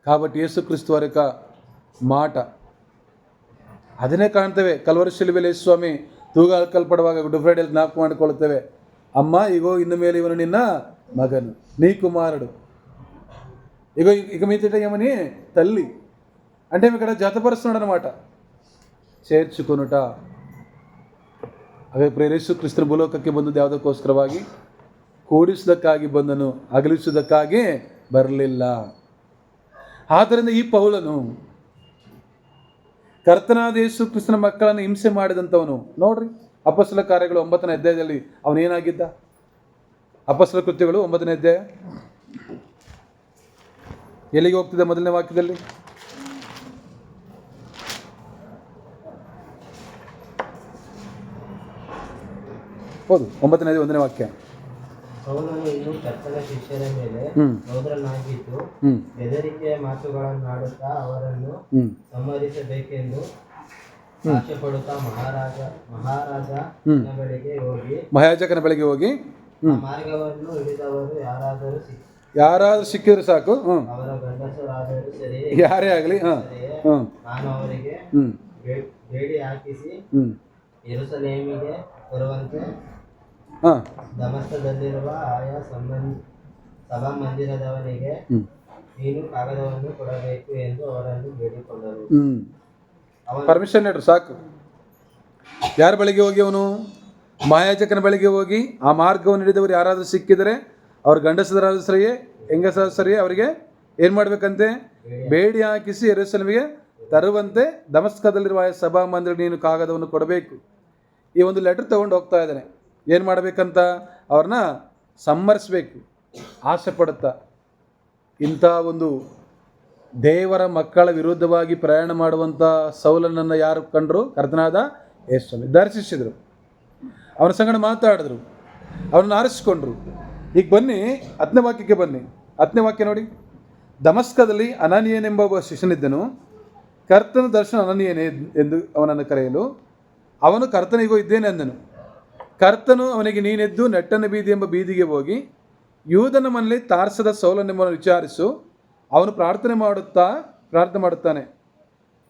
కాబట్టి యేసుక్రీస్తు వారి యొక్క మాట ಅದನ್ನೇ ಕಾಣ್ತೇವೆ. ಕಲ್ವರಿ ಶಿಲುಬೆಯಲ್ಲಿ ಯೇಸು ಸ್ವಾಮಿ ತೂಗಾಕಲ್ಪಡುವಾಗ ಗುಡ್ ಫ್ರೈಡೇಲಿ ಜ್ಞಾಪಕ ಮಾಡಿಕೊಳ್ಳುತ್ತೇವೆ. అమ్మ, ఇగో ఇನ್ನು ಮೇಲೆ ಇವನು నిన్న మగను, నీ కుమారుడు. ఇక మీదట ఏమని? తల్లి. అంటే ఇక్కడ జతపరుస్తున్నాడు అనమాట. ಸೇರಿಸಿಕೊನುಟ. ಹಾಗೆ ಪ್ರೇರಿಸು ಕ್ರಿಸ್ತನ ಭೂಲೋಕಕ್ಕೆ ಬಂದದ್ದು ಯಾವುದಕ್ಕೋಸ್ಕರವಾಗಿ? ಕೂಡಿಸುವುದಕ್ಕಾಗಿ ಬಂದನು, ಅಗಲಿಸುವುದಕ್ಕಾಗಿ ಬರಲಿಲ್ಲ. ಆದ್ದರಿಂದ ಈ ಪೌಲನು ಕರ್ತನಾದ ಯೇಸು ಕ್ರಿಸ್ತನ ಮಕ್ಕಳನ್ನು ಹಿಂಸೆ ಮಾಡಿದಂಥವನು. ನೋಡ್ರಿ, ಅಪೊಸ್ತಲ ಕಾರ್ಯಗಳು 9ನೇ ಅಧ್ಯಾಯದಲ್ಲಿ ಅವನೇನಾಗಿದ್ದ? ಅಪೊಸ್ತಲ ಕೃತ್ಯಗಳು 9ನೇ ಅಧ್ಯಾಯ ಎಲ್ಲಿಗೆ ಹೋಗ್ತಿದೆ? ಮೊದಲನೇ ವಾಕ್ಯದಲ್ಲಿ ಹೌದು, 9ನೇ ಅಧ್ಯಾಯ 1ನೇ ವಾಕ್ಯ. ಪೌಲನು ಇನ್ನೂ ಕರ್ತನ ಶಿಷ್ಯರ ಮೇಲೆ ಕ್ರೋಧನಾಗಿದ್ದು ಬೆದರಿಕೆಯ ಮಾತುಗಳನ್ನಾಡುತ್ತಾ ಅವರನ್ನು ಸಂಹರಿಸಬೇಕೆಂದು ಆಶೆಪಡುತ್ತಾ ಮಹಾಯಾಜಕನ ಬಳಿಗೆ ಹೋಗಿ ಮಾರ್ಗವನ್ನು ಹಿಡಿದವರು ಯಾರಾದರೂ ಸಿಕ್ಕಿದ್ರು ಸಾಕು, ಅವರ ಗಂಡಸರಾದರೂ ಸರಿ, ಯಾರೇ ಆಗಲಿ, ನಾನು ಅವರಿಗೆ ಬೇಡಿ ಹಾಕಿಸಿ ಯೆರೂಸಲೇಮಿಗೆ ಬರುವಂತೆ ದಮಸ್ಕದಲ್ಲಿರುವ ಆಯಾ ಸಭಾಮಂದಿರದವನಿಗೆ ನೀನು ಕಾಗದವನ್ನು ಕೊಡಬೇಕು ಎಂದು ಅವರನ್ನು ಬೇಡಿಕೊಂಡರು. ಪರ್ಮಿಷನ್ ನೀಡ್ರು ಸಾಕು. ಯಾರ ಬಳಿಗೆ ಹೋಗಿ ಅವನು? ಮಹಾಯಾಜಕನ ಬಳಿಗೆ ಹೋಗಿ ಆ ಮಾರ್ಗವನ್ನು ಹಿಡಿದವರು ಯಾರಾದರೂ ಸಿಕ್ಕಿದರೆ ಅವ್ರ ಗಂಡಸರಾದ ಸರಿಯೇ ಹೆಂಗಸರ ಸರಿಯೇ ಅವರಿಗೆ ಏನು ಮಾಡಬೇಕಂತೆ? ಬೇಡಿ ಹಾಕಿಸಿ ಯೆರೂಸಲೇಮಿಗೆ ತರುವಂತೆ ದಮಸ್ಕದಲ್ಲಿರುವ ಆಯಾ ಸಭಾಮಂದಿರ ನೀನು ಕಾಗದವನ್ನು ಕೊಡಬೇಕು. ಈ ಒಂದು ಲೆಟರ್ ತೊಗೊಂಡು ಹೋಗ್ತಾ ಇದ್ದಾನೆ. ಏನು ಮಾಡಬೇಕಂತ? ಅವ್ರನ್ನ ಸಂಹರಿಸಬೇಕು ಆಸೆ ಪಡುತ್ತಾ. ಇಂಥ ಒಂದು ದೇವರ ಮಕ್ಕಳ ವಿರುದ್ಧವಾಗಿ ಪ್ರಯಾಣ ಮಾಡುವಂಥ ಸೌಲನನ್ನು ಯಾರು ಕಂಡರು? ಕರ್ತನಾದ ಯೇಸು ದರ್ಶಿಸಿದರು, ಅವನ ಸಂಗಡ ಮಾತಾಡಿದ್ರು, ಅವನನ್ನು ಆರಿಸಿಕೊಂಡ್ರು. ಈಗ ಬನ್ನಿ 10ನೇ ವಾಕ್ಯಕ್ಕೆ ಬನ್ನಿ. 10ನೇ ವಾಕ್ಯ ನೋಡಿ. ದಮಸ್ಕದಲ್ಲಿ ಅನನೀಯನೆಂಬ ಒಬ್ಬ ಶಿಷ್ಯನಿದ್ದನು. ಕರ್ತನ ದರ್ಶನ ಅನನೀಯನೇ ಎಂದು ಅವನನ್ನು ಕರೆಯಲು ಅವನು ಕರ್ತನಿಗೂ ಇದ್ದೇನೆ ಅಂದನು. ಕರ್ತನು ಅವನಿಗೆ, ನೀನೆದ್ದು ನೆಟ್ಟನ ಬೀದಿ ಎಂಬ ಬೀದಿಗೆ ಹೋಗಿ ಯೂದನ ಮನೆಯಲ್ಲಿ ತಾರ್ಸದ ಸೌಲನೆಂಬುದನ್ನು ವಿಚಾರಿಸು. ಅವನು ಪ್ರಾರ್ಥನೆ ಮಾಡುತ್ತಾನೆ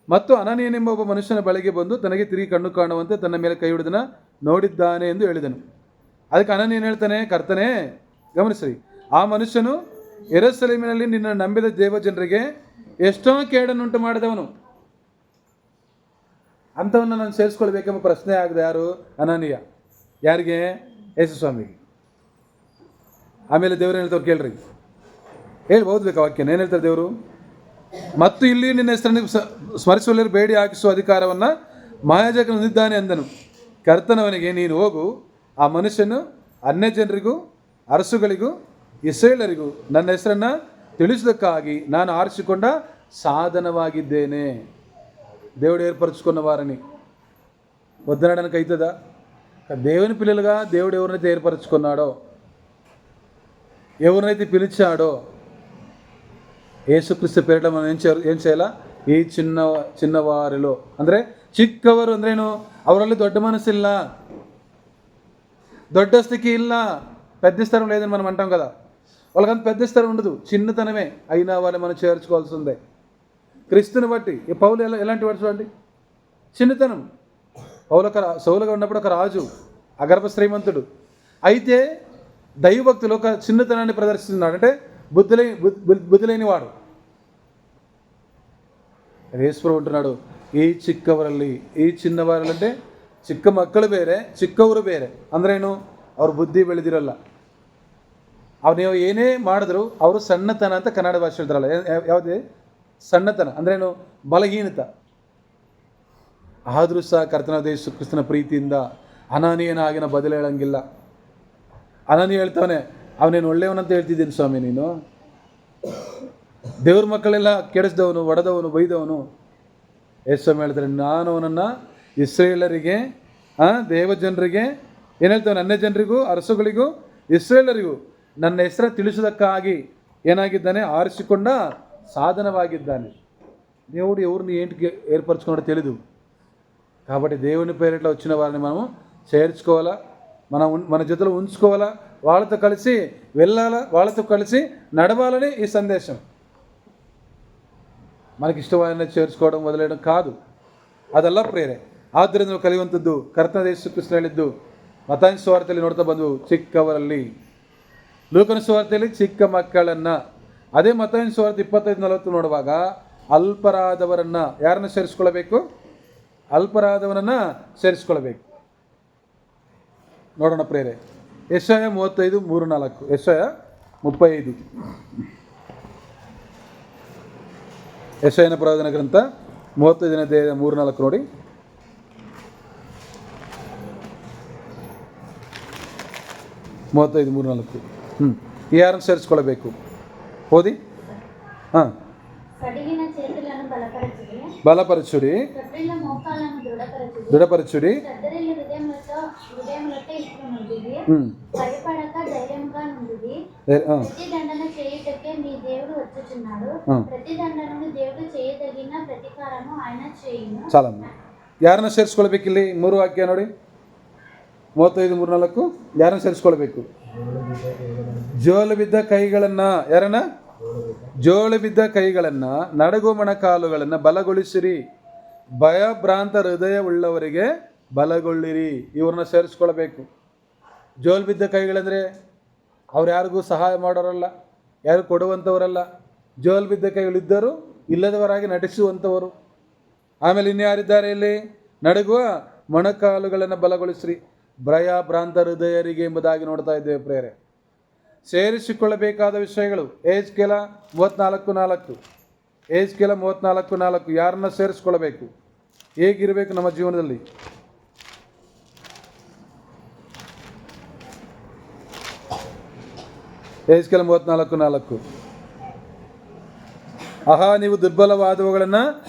ಮತ್ತು ಅನನೀಯನೆಂಬ ಒಬ್ಬ ಮನುಷ್ಯನ ಬಳಿಗೆ ಬಂದು ತನಗೆ ತಿರುಗಿ ಕಣ್ಣು ಕಾಣುವಂತೆ ತನ್ನ ಮೇಲೆ ಕೈ ಹಿಡಿದನ ನೋಡಿದ್ದಾನೆ ಎಂದು ಹೇಳಿದನು. ಅದಕ್ಕೆ ಅನನೀಯನು ಹೇಳ್ತಾನೆ, ಕರ್ತನೇ, ಗಮನಿಸ್ರಿ, ಆ ಮನುಷ್ಯನು ಯೆರೂಸಲೇಮಿನಲ್ಲಿ ನಿನ್ನ ನಂಬಿದ ದೇವಜನರಿಗೆ ಎಷ್ಟೋ ಕೇಡನ್ನುಂಟು ಮಾಡಿದವನು. ಅಂಥವನ್ನು ನಾನು ಸೇರಿಸ್ಕೊಳ್ಬೇಕೆಂಬ ಪ್ರಶ್ನೆ ಆಗದೆ ಯಾರು? ಅನನೀಯ. ಯಾರಿಗೆ? ಯೇಸು ಸ್ವಾಮಿಗೆ. ಆಮೇಲೆ ದೇವರು ಹೇಳ್ತವ್ರು ಕೇಳ್ರಿ, ಹೇಳಿ ಓದ್ಬೇಕು ವಾಕ್ಯನ. ಏನು ಹೇಳ್ತಾರೆ ದೇವರು? ಮತ್ತು ಇಲ್ಲಿ ನಿನ್ನ ಹೆಸರನ್ನು ಸ್ಮರಿಸುವಲ್ಲಿ ಬೇಡಿ ಹಾಕಿಸುವ ಅಧಿಕಾರವನ್ನು ಮಹಾಯಾಜಕನು ಹೊಂದಿದ್ದಾನೆ ಅಂದನು. ಕರ್ತನವನಿಗೆ, ನೀನು ಹೋಗು, ಆ ಮನುಷ್ಯನು ಅನ್ಯ ಜನರಿಗೂ ಅರಸುಗಳಿಗೂ ಇಸ್ರಾಯೇಲರಿಗೂ ನನ್ನ ಹೆಸರನ್ನು ತಿಳಿಸುವುದಕ್ಕಾಗಿ ನಾನು ಆರಿಸಿಕೊಂಡ ಸಾಧನವಾಗಿದ್ದೇನೆ. దేవుడు ఏర్పరచుకున్న వారిని వద్దనడానికి అవుతుందా? దేవుని పిల్లలుగా దేవుడు ఎవరినైతే ఏర్పరచుకున్నాడో, ఎవరినైతే పిలిచాడో యేసుక్రీస్తు పేరిట మనం ఏం చేయాలా? ಈ ಚಿನ್ನವಾರಿలో ಅಂದರೆ ಚಿಕ್ಕವರು ಅಂದ್ರೇನು? ಅವರಲ್ಲಿ ದೊಡ್ಡ ಮನಸ್ಸಿಲ್ಲ, దొడ్డ స్థితి ಇಲ್ಲ, పెద్ద స్థలం లేదని మనం అంటాం కదా. వాళ్ళకంత పెద్ద స్థలం ఉండదు, చిన్నతనమే. అయినా వాళ్ళని మనం చేర్చుకోవాల్సి ఉంది. క్రీస్తుని బట్టి ఈ పౌలు ఎలాంటి వాడు చూడండి, చిన్నతనం. సౌలుగా ఉన్నప్పుడు ఒక రాజు, అగర్భ శ్రీమంతుడు. అయితే దైవభక్తులు ఒక చిన్నతనాన్ని ప్రదర్శిస్తున్నాడు. అంటే బుద్ధి లేని వాడు. యేసు ఉంటున్నాడు, ಈ ಚಿಕ್ಕವರಲ್ಲಿ, ಈ ಚಿನ್ನವಾರಲ್ಲಿ అంటే ಚಿಕ್ಕ ಮಕ್ಕಳು ಬೇರೆ, ಚಿಕ್ಕವರು ಬೇರೆ. ಅಂದ್ರೇನು? ಅವ್ರ ಬುದ್ಧಿ ಬೆಳೆದಿರಲ್ಲ. ಅವನು ಏನೇ ಮಾಡಿದ್ರು ಅವರು ಸಣ್ಣತನ ಅಂತ ಕನ್ನಡ ಭಾಷೆ ಹೇಳ್ತಾರಲ್ಲ, ಯಾವುದೇ ಸಣ್ಣತನ ಅಂದ್ರೇನು? ಬಲಹೀನತ. ಆದರೂ ಸಹ ಕರ್ತನಾದ ಯೇಸು ಕ್ರಿಸ್ತನ ಪ್ರೀತಿಯಿಂದ ಅನನೀಯನಾಗಿನ ಬದಲು ಹೇಳಂಗಿಲ್ಲ. ಅನನೀಯ ಹೇಳ್ತಾನೆ, ಅವನೇನು ಒಳ್ಳೆಯವನಂತ ಹೇಳ್ತಿದ್ದೀನಿ ಸ್ವಾಮಿ ನೀನು? ದೇವ್ರ ಮಕ್ಕಳೆಲ್ಲ ಕೆಡಿಸಿದವನು, ಒಡೆದವನು, ಬೈದವನು. ಯೇಸು ಸ್ವಾಮಿ ಹೇಳ್ತಾರೆ, ನಾನು ಅವನನ್ನು ಇಸ್ರೇಲರಿಗೆ, ದೇವಜನರಿಗೆ ಏನು ಹೇಳ್ತಾನೆ? ಅನ್ಯ ಜನರಿಗೂ ಅರಸುಗಳಿಗೂ ಇಸ್ರೇಲರಿಗೂ ನನ್ನ ಹೆಸರು ತಿಳಿಸೋದಕ್ಕಾಗಿ ಏನಾಗಿದ್ದಾನೆ? ಆರಿಸಿಕೊಂಡ సాధనವಾಗಿದ್ದಾನೆ. దేవుడు ఎవరిని ఏంటికి ఏర్పరచుకున్నాడో తెలీదు. కాబట్టి దేవుని పేరిట వచ్చిన వారిని మనము చేర్చుకోవాలా, మన జతలో ఉంచుకోవాలా, వాళ్ళతో కలిసి వెళ్ళాలా, వాళ్ళతో కలిసి నడవాలని ఈ సందేశం. మనకి ఇష్టమైన చేర్చుకోవడం వదిలేయడం కాదు, ಅದೆಲ್ಲ ಪ್ರೇರೆ. ಆದ್ದರಿಂದ ನಾವು ಕಲಿಯುವಂಥದ್ದು ಕರ್ತನಾದ ಯೇಸು ಕ್ರಿಸ್ತನು ಹೇಳಿದ್ದು ಮತ್ತಾಯನ ಸುವಾರ್ತೆಯಲ್ಲಿ ನೋಡ್ತಾ ಬಂದು ಚಿಕ್ಕವರಲ್ಲಿ, ಲೂಕನ ಸುವಾರ್ತೆಯಲ್ಲಿ ಚಿಕ್ಕ ಮಕ್ಕಳನ್ನು. ಅದೇ ಮತ್ತಾಯನ ಸುವಾರ್ತೆ 25:40 ನೋಡುವಾಗ ಅಲ್ಪರಾದವರನ್ನು ಯಾರನ್ನು ಸೇರಿಸ್ಕೊಳ್ಬೇಕು? ಅಲ್ಪರಾದವರನ್ನು ಸೇರಿಸ್ಕೊಳ್ಬೇಕು. ನೋಡೋಣ ಪ್ರೇರೆ. ಯೆಶಾಯ 35:3-4. ಯೆಶಾಯ 35. ಯೆಶಾಯನ ಪ್ರವಾದನ ಗ್ರಂಥ 35ನೇ ಅಧ್ಯಾಯ 3-4 ನೋಡಿ. ಯಾರನ್ನು ಸೇರಿಸ್ಕೊಳ್ಬೇಕು? ಓದಿ. ಹಾಂ. కడిగిన చేతులను బలపరచుడి, తొట్టిల్ల మోకాళ్ళను దృఢపరచుడి, తద్దరిల్లు హృదయములతో ఇట్టునుండుడి, భయపడక ధైర్యముగా నుండుడి. ప్రతి దండన చేయుటకే మీ దేవుడు వచ్చుచున్నాడు. ప్రతి దండనను దేవుడు చేయదగిన ప్రతికారము ఆయన చేయును. చాలా ಯಾರನ್ನ ಸೇರಿಸ್ಕೊಳ್ಬೇಕು? ಇಲ್ಲಿ 3 ವಾಕ್ಯ ನೋಡಿ. 35-3-4 ಯಾರನ್ನ ಸೇರಿಸ್ಕೊಳ್ಬೇಕು? ಜೋಲು ಬಿದ್ದ ಕೈಗಳನ್ನು, ಯಾರನ್ನ? ಜೋಳು ಬಿದ್ದ ಕೈಗಳನ್ನು, ನಡುಗು ಮೊಣಕಾಲುಗಳನ್ನು ಬಲಗೊಳಿಸಿರಿ, ಭಯಭ್ರಾಂತ ಹೃದಯ ಉಳ್ಳವರಿಗೆ ಬಲಗೊಳ್ಳಿರಿ. ಇವ್ರನ್ನ ಸೇರಿಸ್ಕೊಳ್ಬೇಕು. ಜೋಲು ಬಿದ್ದ ಕೈಗಳಂದರೆ ಅವ್ರು ಯಾರಿಗೂ ಸಹಾಯ ಮಾಡೋರಲ್ಲ, ಯಾರು ಕೊಡುವಂಥವರಲ್ಲ. ಜೋಲು ಬಿದ್ದ ಕೈಗಳಿದ್ದರು ಇಲ್ಲದವರಾಗಿ ನಟಿಸುವಂಥವರು. ಆಮೇಲೆ ಇನ್ಯಾರಿದ್ದಾರೆ ಇಲ್ಲಿ? ನಡುಗುವ ಮೊಣಕಾಲುಗಳನ್ನು ಬಲಗೊಳಿಸ್ರಿ, ಭಯಭ್ರಾಂತ ಹೃದಯರಿಗೆ ಎಂಬುದಾಗಿ ನೋಡ್ತಾ ಇದ್ದೇವೆ ಪ್ರೇರೆ. ಸೇರಿಸಿಕೊಳ್ಳಬೇಕಾದ ವಿಷಯಗಳು ಎಹೆಜ್ಕೇಲ 34:4. ಎಹೆಜ್ಕೇಲ 34:4 ಯಾರನ್ನ ಸೇರಿಸ್ಕೊಳ್ಬೇಕು? ಹೇಗಿರಬೇಕು ನಮ್ಮ ಜೀವನದಲ್ಲಿ? ಎಹೆಜ್ಕೇಲ 34:4. ಆಹಾ, ನೀವು దుర్బలవాదవుಗಳನ್ನು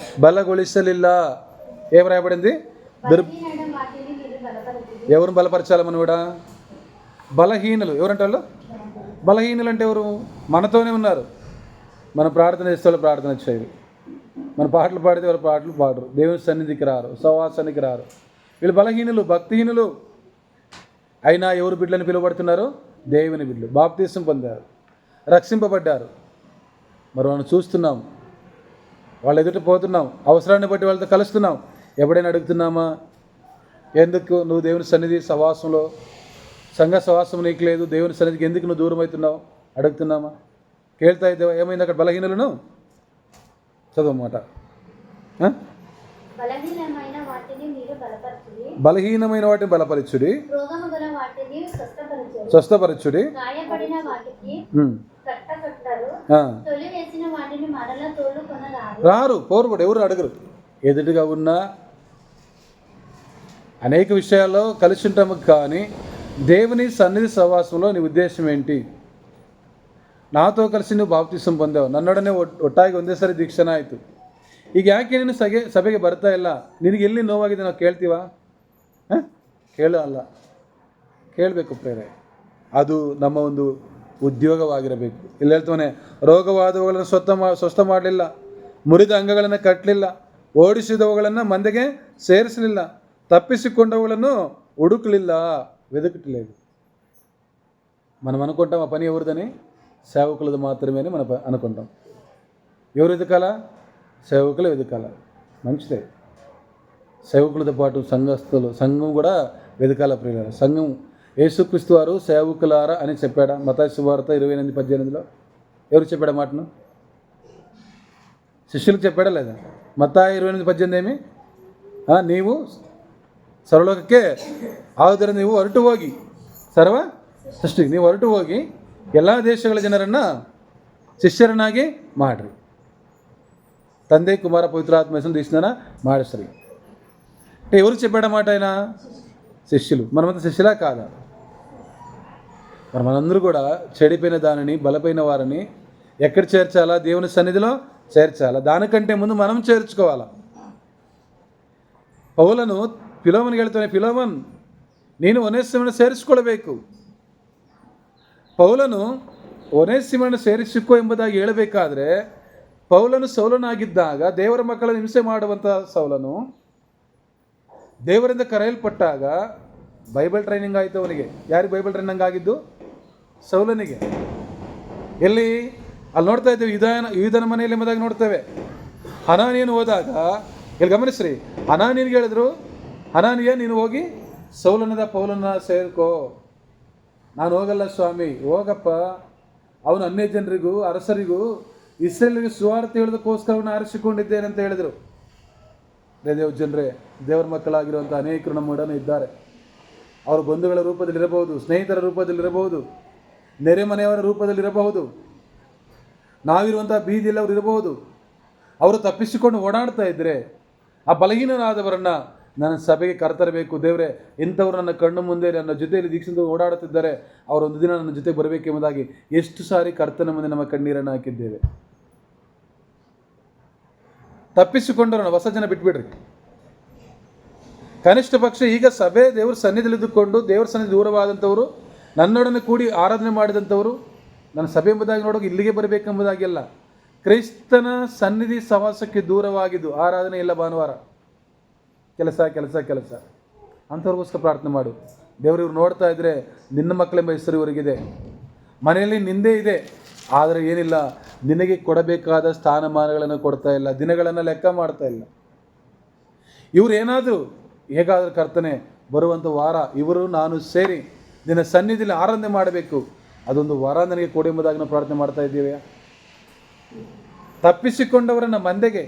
బలగొలిసలిಲ್ಲ. ఏం రాయబడింది? ఎవరిని బలపరచాలి మనవిడా? బలహీనులు. ఎవరంటే వాళ్ళు? బలహీనులు అంటే ఎవరు? మనతోనే ఉన్నారు. మన ప్రార్థన చేస్తే వాళ్ళు ప్రార్థన చేయరు, మన పాటలు పాడితే వాళ్ళు పాటలు పాడరు, దేవుని సన్నిధికి రారు, సహవాసానికి రారు. వీళ్ళు బలహీనులు, భక్తిహీనులు. అయినా ఎవరు బిడ్డలని పిలువబడుతున్నారు? దేవుని బిడ్డలు. బాప్తీసం పొందారు, రక్షింపబడ్డారు. మరి మనం చూస్తున్నాం, వాళ్ళు ఎదుట పోతున్నాం, అవసరాన్ని బట్టి వాళ్ళతో కలుస్తున్నాం. ఎప్పుడైనా అడుగుతున్నామా, ఎందుకు నువ్వు దేవుని సన్నిధి సహవాసంలో, సంఘ సహవాసం నీకు లేదు, దేవుని సన్నిధికి ఎందుకు నువ్వు దూరం అవుతున్నావు అడుగుతున్నామా? కేಳ್ತಾ ఇದ್ದೇವೆ. ఏమైంది అక్కడ? బలహీనులను చదవమాట. బలహీనమైన వాటిని బలపరచుడి, రోగముగల వాటిని స్వస్థపరచుడి, గాయపడిన వాటికి కట్టకట్టరు, తొలి వేసిన వాటిని మరలా తోలుకొనరారు. రారు, పోరుబడు, ఎవరు అడగరు. ఎదుటిగా ఉన్న అనేక విషయాల్లో కలిసి ఉంటాము, కానీ దేవుని సన్నిధి సహవాసంలో నీ ఉద్దేశం ఏంటి? ನಾತೋ ಕಲಿಸಿ ನೀವು ಬಾಪ್ತಿಸಂ ಬಂದೆವು, ನನ್ನೊಡನೆ ಒಟ್ಟಾಗಿ ಒಂದೇ ಸರಿ ದೀಕ್ಷಾನ ಆಯಿತು. ಈಗ ಯಾಕೆ ನೀನು ಸಭೆಗೆ ಬರ್ತಾ ಇಲ್ಲ? ನಿನಗೆ ಎಲ್ಲಿ ನೋವಾಗಿದೆ ನಾವು ಕೇಳ್ತೀವ? ಕೇಳಬೇಕು ಪ್ರೇರೆ. ಅದು ನಮ್ಮ ಒಂದು ಉದ್ಯೋಗವಾಗಿರಬೇಕು. ಇಲ್ಲಿ ಹೇಳ್ತಾನೆ, ರೋಗವಾದವುಗಳನ್ನು ಸ್ವಸ್ಥ ಮಾಡಲಿಲ್ಲ, ಮುರಿದ ಅಂಗಗಳನ್ನು ಕಟ್ಟಲಿಲ್ಲ, ಓಡಿಸಿದವುಗಳನ್ನು ಮಂದೆಗೆ ಸೇರಿಸಲಿಲ್ಲ, తప్పిసికొండవులను ఉడుకులిల్ల, వెదకట్లేదు. మనం అనుకుంటాం ఆ పని ఎవరిదని? సేవకులది మాత్రమే అని మనం అనుకుంటాం. ఎవరు వెతకాల? సేవకులు వెతకాల. మంచిదే. సేవకులతో పాటు సంఘస్థులు, సంఘం కూడా వెతకాల ప్రియులారా. సంఘం యేసుక్రీస్తు వారు సేవకులారా అని చెప్పాడా? మత్తయి సువార్త 28:18 ఎవరు చెప్పాడా మాటను? శిష్యులకు చెప్పాడా లేదా? మత్తయి 28:18 ఏమి? ನೀವು ಸರ್ವಲೋಕಕ್ಕೆ ಆದರೆ ನೀವು ಹೊರಟು ಹೋಗಿ, ಸರ್ವ ಸೃಷ್ಟಿಗೆ ನೀವು ಹೊರಟು ಹೋಗಿ ಎಲ್ಲ ದೇಶಗಳ ಜನರನ್ನು ಶಿಷ್ಯರನ್ನಾಗಿ ಮಾಡಿರಿ, ತಂದೆ కుమార పవిత్రాత్మ దీక్షణ ಮಾಡಿಸ್ರಿ. అంటే ఎవరు చెప్పాడ మాట? ఆయన శిష్యులు. మనమంతా శిష్యులా కాదా? మరి మనందరూ కూడా చెడిపోయిన దానిని, బలపైన వారిని ఎక్కడ చేర్చాలా? దేవుని సన్నిధిలో చేర్చాలా. దానికంటే ముందు మనం చేర్చుకోవాలా. ಪೌಲನು ಫಿಲೋಮನ್ಗೆ ಹೇಳ್ತಾನೆ, ಫಿಲೋಮನ್ ನೀನು ಒನೇಸಿಮನ್ನು ಸೇರಿಸಿಕೊಳ್ಳಬೇಕು. ಪೌಲನು ಒನೇಸಿಮನ್ನು ಸೇರಿಸಿಕೊ ಎಂಬುದಾಗಿ ಹೇಳಬೇಕಾದ್ರೆ, ಪೌಲನು ಸೌಲನಾಗಿದ್ದಾಗ, ದೇವರ ಮಕ್ಕಳನ್ನು ಹಿಂಸೆ ಮಾಡುವಂಥ ಸೌಲನು ದೇವರಿಂದ ಕರೆಯಲ್ಪಟ್ಟಾಗ ಬೈಬಲ್ ಟ್ರೈನಿಂಗ್ ಆಯಿತು ಅವನಿಗೆ. ಯಾರಿಗೆ ಬೈಬಲ್ ಟ್ರೈನಿಂಗ್ ಆಗಿದ್ದು? ಸೌಲನಿಗೆ. ಎಲ್ಲಿ? ಅಲ್ಲಿ ನೋಡ್ತಾ ಇದ್ದೇವೆ, ಯೂದನ ಮನೆಯಲ್ಲಿ ಎಂಬುದಾಗಿ ನೋಡ್ತೇವೆ. ಹನಾನಿಯನು ಹೋದಾಗ, ಇಲ್ಲಿ ಗಮನಿಸ್ರಿ, ಹನಾನಿಯನಿಗೆ ಹೇಳಿದ್ರು, ಹನಾನಿಯ ನೀನು ಹೋಗಿ ಸೌಲನದ ಪೌಲನ ಸೇರ್ಕೋ. ನಾನು ಹೋಗಲ್ಲ ಸ್ವಾಮಿ. ಹೋಗಪ್ಪ, ಅವನು ಅನ್ಯ ಜನರಿಗೂ ಅರಸರಿಗೂ ಇಸ್ರೇಲಿಗೆ ಸುವಾರ್ತೆ ಹೇಳೋದಕ್ಕೋಸ್ಕರ ಅವನು ಆರಿಸಿಕೊಂಡಿದ್ದೇನೆ ಅಂತ ಹೇಳಿದರು. ದೇವ ಜನರೇ, ದೇವರ ಮಕ್ಕಳಾಗಿರುವಂಥ ಅನೇಕರು ನಮ್ಮೊಡನೆ ಇದ್ದಾರೆ. ಅವರು ಬಂಧುಗಳ ರೂಪದಲ್ಲಿರಬಹುದು, ಸ್ನೇಹಿತರ ರೂಪದಲ್ಲಿರಬಹುದು, ನೆರೆಮನೆಯವರ ರೂಪದಲ್ಲಿರಬಹುದು, ನಾವಿರುವಂಥ ಬೀದಿಯಲ್ಲಿ ಅವರು ಇರಬಹುದು. ಅವರು ತಪ್ಪಿಸಿಕೊಂಡು ಓಡಾಡ್ತಾ ಇದ್ದರೆ ಆ ಬಲಹೀನರಾದವರನ್ನು ನನ್ನ ಸಭೆಗೆ ಕರ್ತರಬೇಕು ದೇವರೇ, ಇಂಥವ್ರು ನನ್ನ ಕಣ್ಣು ಮುಂದೆ ನನ್ನ ಜೊತೆಯಲ್ಲಿ ದೀಕ್ಷಿತ ಓಡಾಡುತ್ತಿದ್ದಾರೆ, ಅವರೊಂದು ದಿನ ನನ್ನ ಜೊತೆ ಬರಬೇಕೆಂಬುದಾಗಿ ಎಷ್ಟು ಸಾರಿ ಕರ್ತನ ಮುಂದೆ ನಮ್ಮ ಕಣ್ಣೀರನ್ನು ಹಾಕಿದ್ದೇವೆ. ತಪ್ಪಿಸಿಕೊಂಡವ್ರನ್ನ ಹೊಸ ಜನ ಬಿಟ್ಬಿಡ್ರಿ. ಕನಿಷ್ಠ ಪಕ್ಷ ಈಗ ಸಭೆ ದೇವ್ರ ಸನ್ನಿಧಿಲಿದ್ದುಕೊಂಡು ದೇವ್ರ ಸನ್ನಿಧಿ ದೂರವಾದಂಥವರು, ನನ್ನೊಡನೆ ಕೂಡಿ ಆರಾಧನೆ ಮಾಡಿದಂಥವರು ನನ್ನ ಸಭೆ ಎಂಬುದಾಗಿ ನೋಡೋಕೆ ಇಲ್ಲಿಗೆ ಬರಬೇಕೆಂಬುದಾಗಿಲ್ಲ, ಕ್ರೈಸ್ತನ ಸನ್ನಿಧಿ ಸವಾಸಕ್ಕೆ ದೂರವಾಗಿದ್ದು ಆರಾಧನೆ ಇಲ್ಲ, ಭಾನುವಾರ ಕೆಲಸ ಕೆಲಸ ಕೆಲಸ ಅಂಥವ್ರಿಗೋಸ್ಕರ ಪ್ರಾರ್ಥನೆ ಮಾಡು. ದೇವರು ಇವ್ರು ನೋಡ್ತಾ ಇದ್ದರೆ ನಿನ್ನ ಮಕ್ಕಳೆಂಬ ಹೆಸರು ಇವರಿಗಿದೆ, ಮನೆಯಲ್ಲಿ ನಿಂದೇ ಇದೆ, ಆದರೆ ಏನಿಲ್ಲ, ನಿನಗೆ ಕೊಡಬೇಕಾದ ಸ್ಥಾನಮಾನಗಳನ್ನು ಕೊಡ್ತಾ ಇಲ್ಲ, ದಿನಗಳನ್ನು ಲೆಕ್ಕ ಮಾಡ್ತಾ ಇಲ್ಲ. ಇವರು ಏನಾದರೂ ಹೇಗಾದರೂ ಕರ್ತನೆ ಬರುವಂಥ ವಾರ ಇವರು ನಾನು ಸೇರಿ ನಿನ್ನ ಸನ್ನಿಧಿಯಲ್ಲಿ ಆರಾಧನೆ ಮಾಡಬೇಕು, ಅದೊಂದು ವಾರ ನನಗೆ ಕೊಡಿ ಎಂಬುದಾಗಿ ನಾವು ಪ್ರಾರ್ಥನೆ ಮಾಡ್ತಾ ಇದ್ದೀವಿ. ತಪ್ಪಿಸಿಕೊಂಡವರನ್ನು ಮಂದೆಗೆ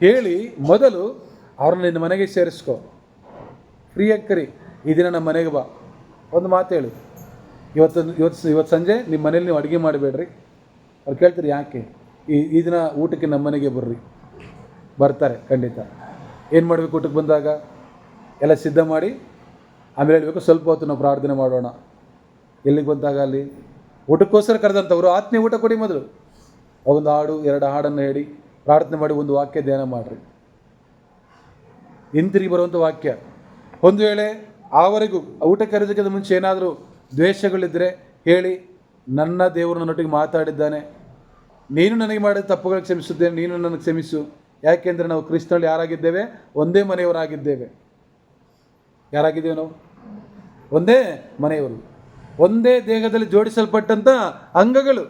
ಹೇಳಿ ಮೊದಲು ಅವ್ರನ್ನ ನಿನ್ನ ಮನೆಗೆ ಸೇರಿಸ್ಕೊ. ಪ್ರಿಯಕ್ಕರಿ ಈ ದಿನ ನಮ್ಮ ಮನೆಗೆ ಬಾ, ಒಂದು ಮಾತು ಹೇಳು, ಇವತ್ತು ಸಂಜೆ ನಿಮ್ಮ ಮನೇಲಿ ನೀವು ಅಡುಗೆ ಮಾಡಬೇಡ್ರಿ. ಅವ್ರು ಕೇಳ್ತೀರಿ ಯಾಕೆ, ಈ ದಿನ ಊಟಕ್ಕೆ ನಮ್ಮ ಮನೆಗೆ ಬರ್ರಿ. ಬರ್ತಾರೆ ಖಂಡಿತ. ಏನು ಮಾಡಬೇಕು, ಊಟಕ್ಕೆ ಬಂದಾಗ ಎಲ್ಲ ಸಿದ್ಧ ಮಾಡಿ ಆಮೇಲೆ ಹೇಳಬೇಕು, ಸ್ವಲ್ಪ ಹೊತ್ತು ನಾವು ಪ್ರಾರ್ಥನೆ ಮಾಡೋಣ. ಎಲ್ಲಿಗೆ ಬಂದಾಗ ಅಲ್ಲಿ ಊಟಕ್ಕೋಸ್ಕರ ಕರೆದಂಥವ್ರು ಆತ್ಮೀಯ ಊಟ ಕೊಡಿ, ಮೊದಲು ಒಂದು ಹಾಡು 2 ಹಾಡನ್ನು ಹೇಳಿ ಪ್ರಾರ್ಥನೆ ಮಾಡಿ ಒಂದು ವಾಕ್ಯ ಧ್ಯಾನ ಮಾಡಿರಿ. ಹಿಂತಿರುಗಿ ಬರುವಂಥ ವಾಕ್ಯ. ಒಂದು ವೇಳೆ ಆವರೆಗೂ ಊಟ ಕರೆಯೋದಕ್ಕಿಂತ ಮುಂಚೆ ಏನಾದರೂ ದ್ವೇಷಗಳಿದ್ದರೆ ಹೇಳಿ, ನನ್ನ ದೇವರು ನನ್ನೊಟ್ಟಿಗೆ ಮಾತಾಡಿದ್ದಾನೆ, ನೀನು ನನಗೆ ಮಾಡಿದ ತಪ್ಪುಗಳಿಗೆ ಕ್ಷಮಿಸಿದ್ದೇನೆ, ನೀನು ನನಗೆ ಕ್ಷಮಿಸು. ಯಾಕೆಂದರೆ ನಾವು ಕ್ರಿಸ್ತನಲ್ಲಿ ಯಾರಾಗಿದ್ದೇವೆ, ಒಂದೇ ಮನೆಯವರಾಗಿದ್ದೇವೆ. ಯಾರಾಗಿದ್ದೇವೆ ನಾವು? ಒಂದೇ ಮನೆಯವರು, ಒಂದೇ ದೇಹದಲ್ಲಿ ಜೋಡಿಸಲ್ಪಟ್ಟಂಥ ಅಂಗಗಳು.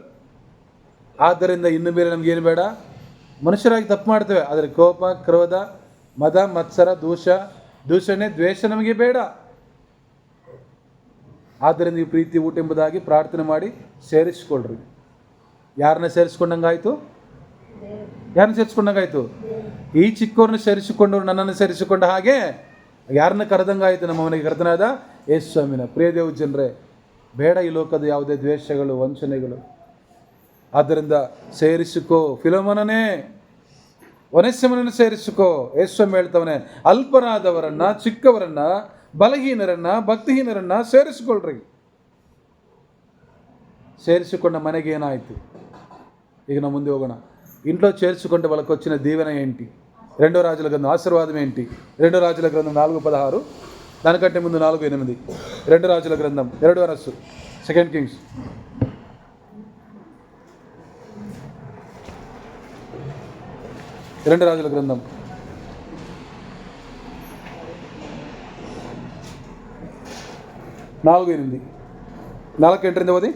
ಆದ್ದರಿಂದ ಇನ್ನು ಮೇಲೆ ನಮಗೇನು ಬೇಡ, ಮನುಷ್ಯರಾಗಿ ತಪ್ಪು ಮಾಡ್ತೇವೆ, ಆದರೆ ಕೋಪ, ಕ್ರೋಧ, ಮದ, ಮತ್ಸರ, ದೂಷಣೆ, ದ್ವೇಷ ನಮಗೆ ಬೇಡ. ಆದ್ದರಿಂದ ಈ ಪ್ರೀತಿ ಊಟ ಎಂಬುದಾಗಿ ಪ್ರಾರ್ಥನೆ ಮಾಡಿ ಸೇರಿಸ್ಕೊಳ್ರಿ. ಯಾರನ್ನ ಸೇರಿಸ್ಕೊಂಡಂಗಾಯಿತು? ಯಾರನ್ನ ಸೇರಿಸ್ಕೊಂಡಂಗಾಯಿತು? ಈ ಚಿಕ್ಕವ್ರನ್ನ ಸೇರಿಸಿಕೊಂಡವ್ರು ನನ್ನನ್ನು ಸೇರಿಸಿಕೊಂಡ ಹಾಗೆ ಯಾರನ್ನ ಕರೆದಂಗಾಯಿತು? ನಮ್ಮ ಮನೆಗೆ ಕರ್ತನಾದ ಯೇಸು ಸ್ವಾಮಿನ. ಪ್ರಿಯ ದೇವ ಜನರೇ, ಬೇಡ ಈ ಲೋಕದ ಯಾವುದೇ ದ್ವೇಷಗಳು, ವಂಚನೆಗಳು. ಆದ್ದರಿಂದ ಸೇರಿಸಿಕೋ, ಫಿಲೋಮನನೇ ಒನೆಸಿಮನನ್ನು ಸೇರಿಸಿಕೋ. ಯೇಸು ಸ್ವಾಮಿ ಹೇಳ್ತವನೆ, ಅಲ್ಪರಾದವರನ್ನು, ಚಿಕ್ಕವರನ್ನು, ಬಲಹೀನರನ್ನು, ಭಕ್ತಿಹೀನರನ್ನು ಸೇರಿಸಿಕೊಳ್ರಿ. ಸೇರಿಸಿಕೊಂಡ ಮನೆಗೆ ಏನಾಯಿತು? ಈಗ ನಾವು ಮುಂದೆ ಹೋಗೋಣ. ఇంట్లో చేర్చుకుంటే వాళ్ళకు వచ్చిన దీవెన ఏంటి? 2 రాజుల గ్రంథం ఆశీర్వాదం ఏంటి? 2 రాజుల గ్రంథం 4:16, దానికంటే ముందు 4:8. 2 రాజుల గ్రంథం 2వ వరస్సు, 2 కింగ్స్. 2 రాజుల గ్రంథం 4:8. 4:8 ఓది.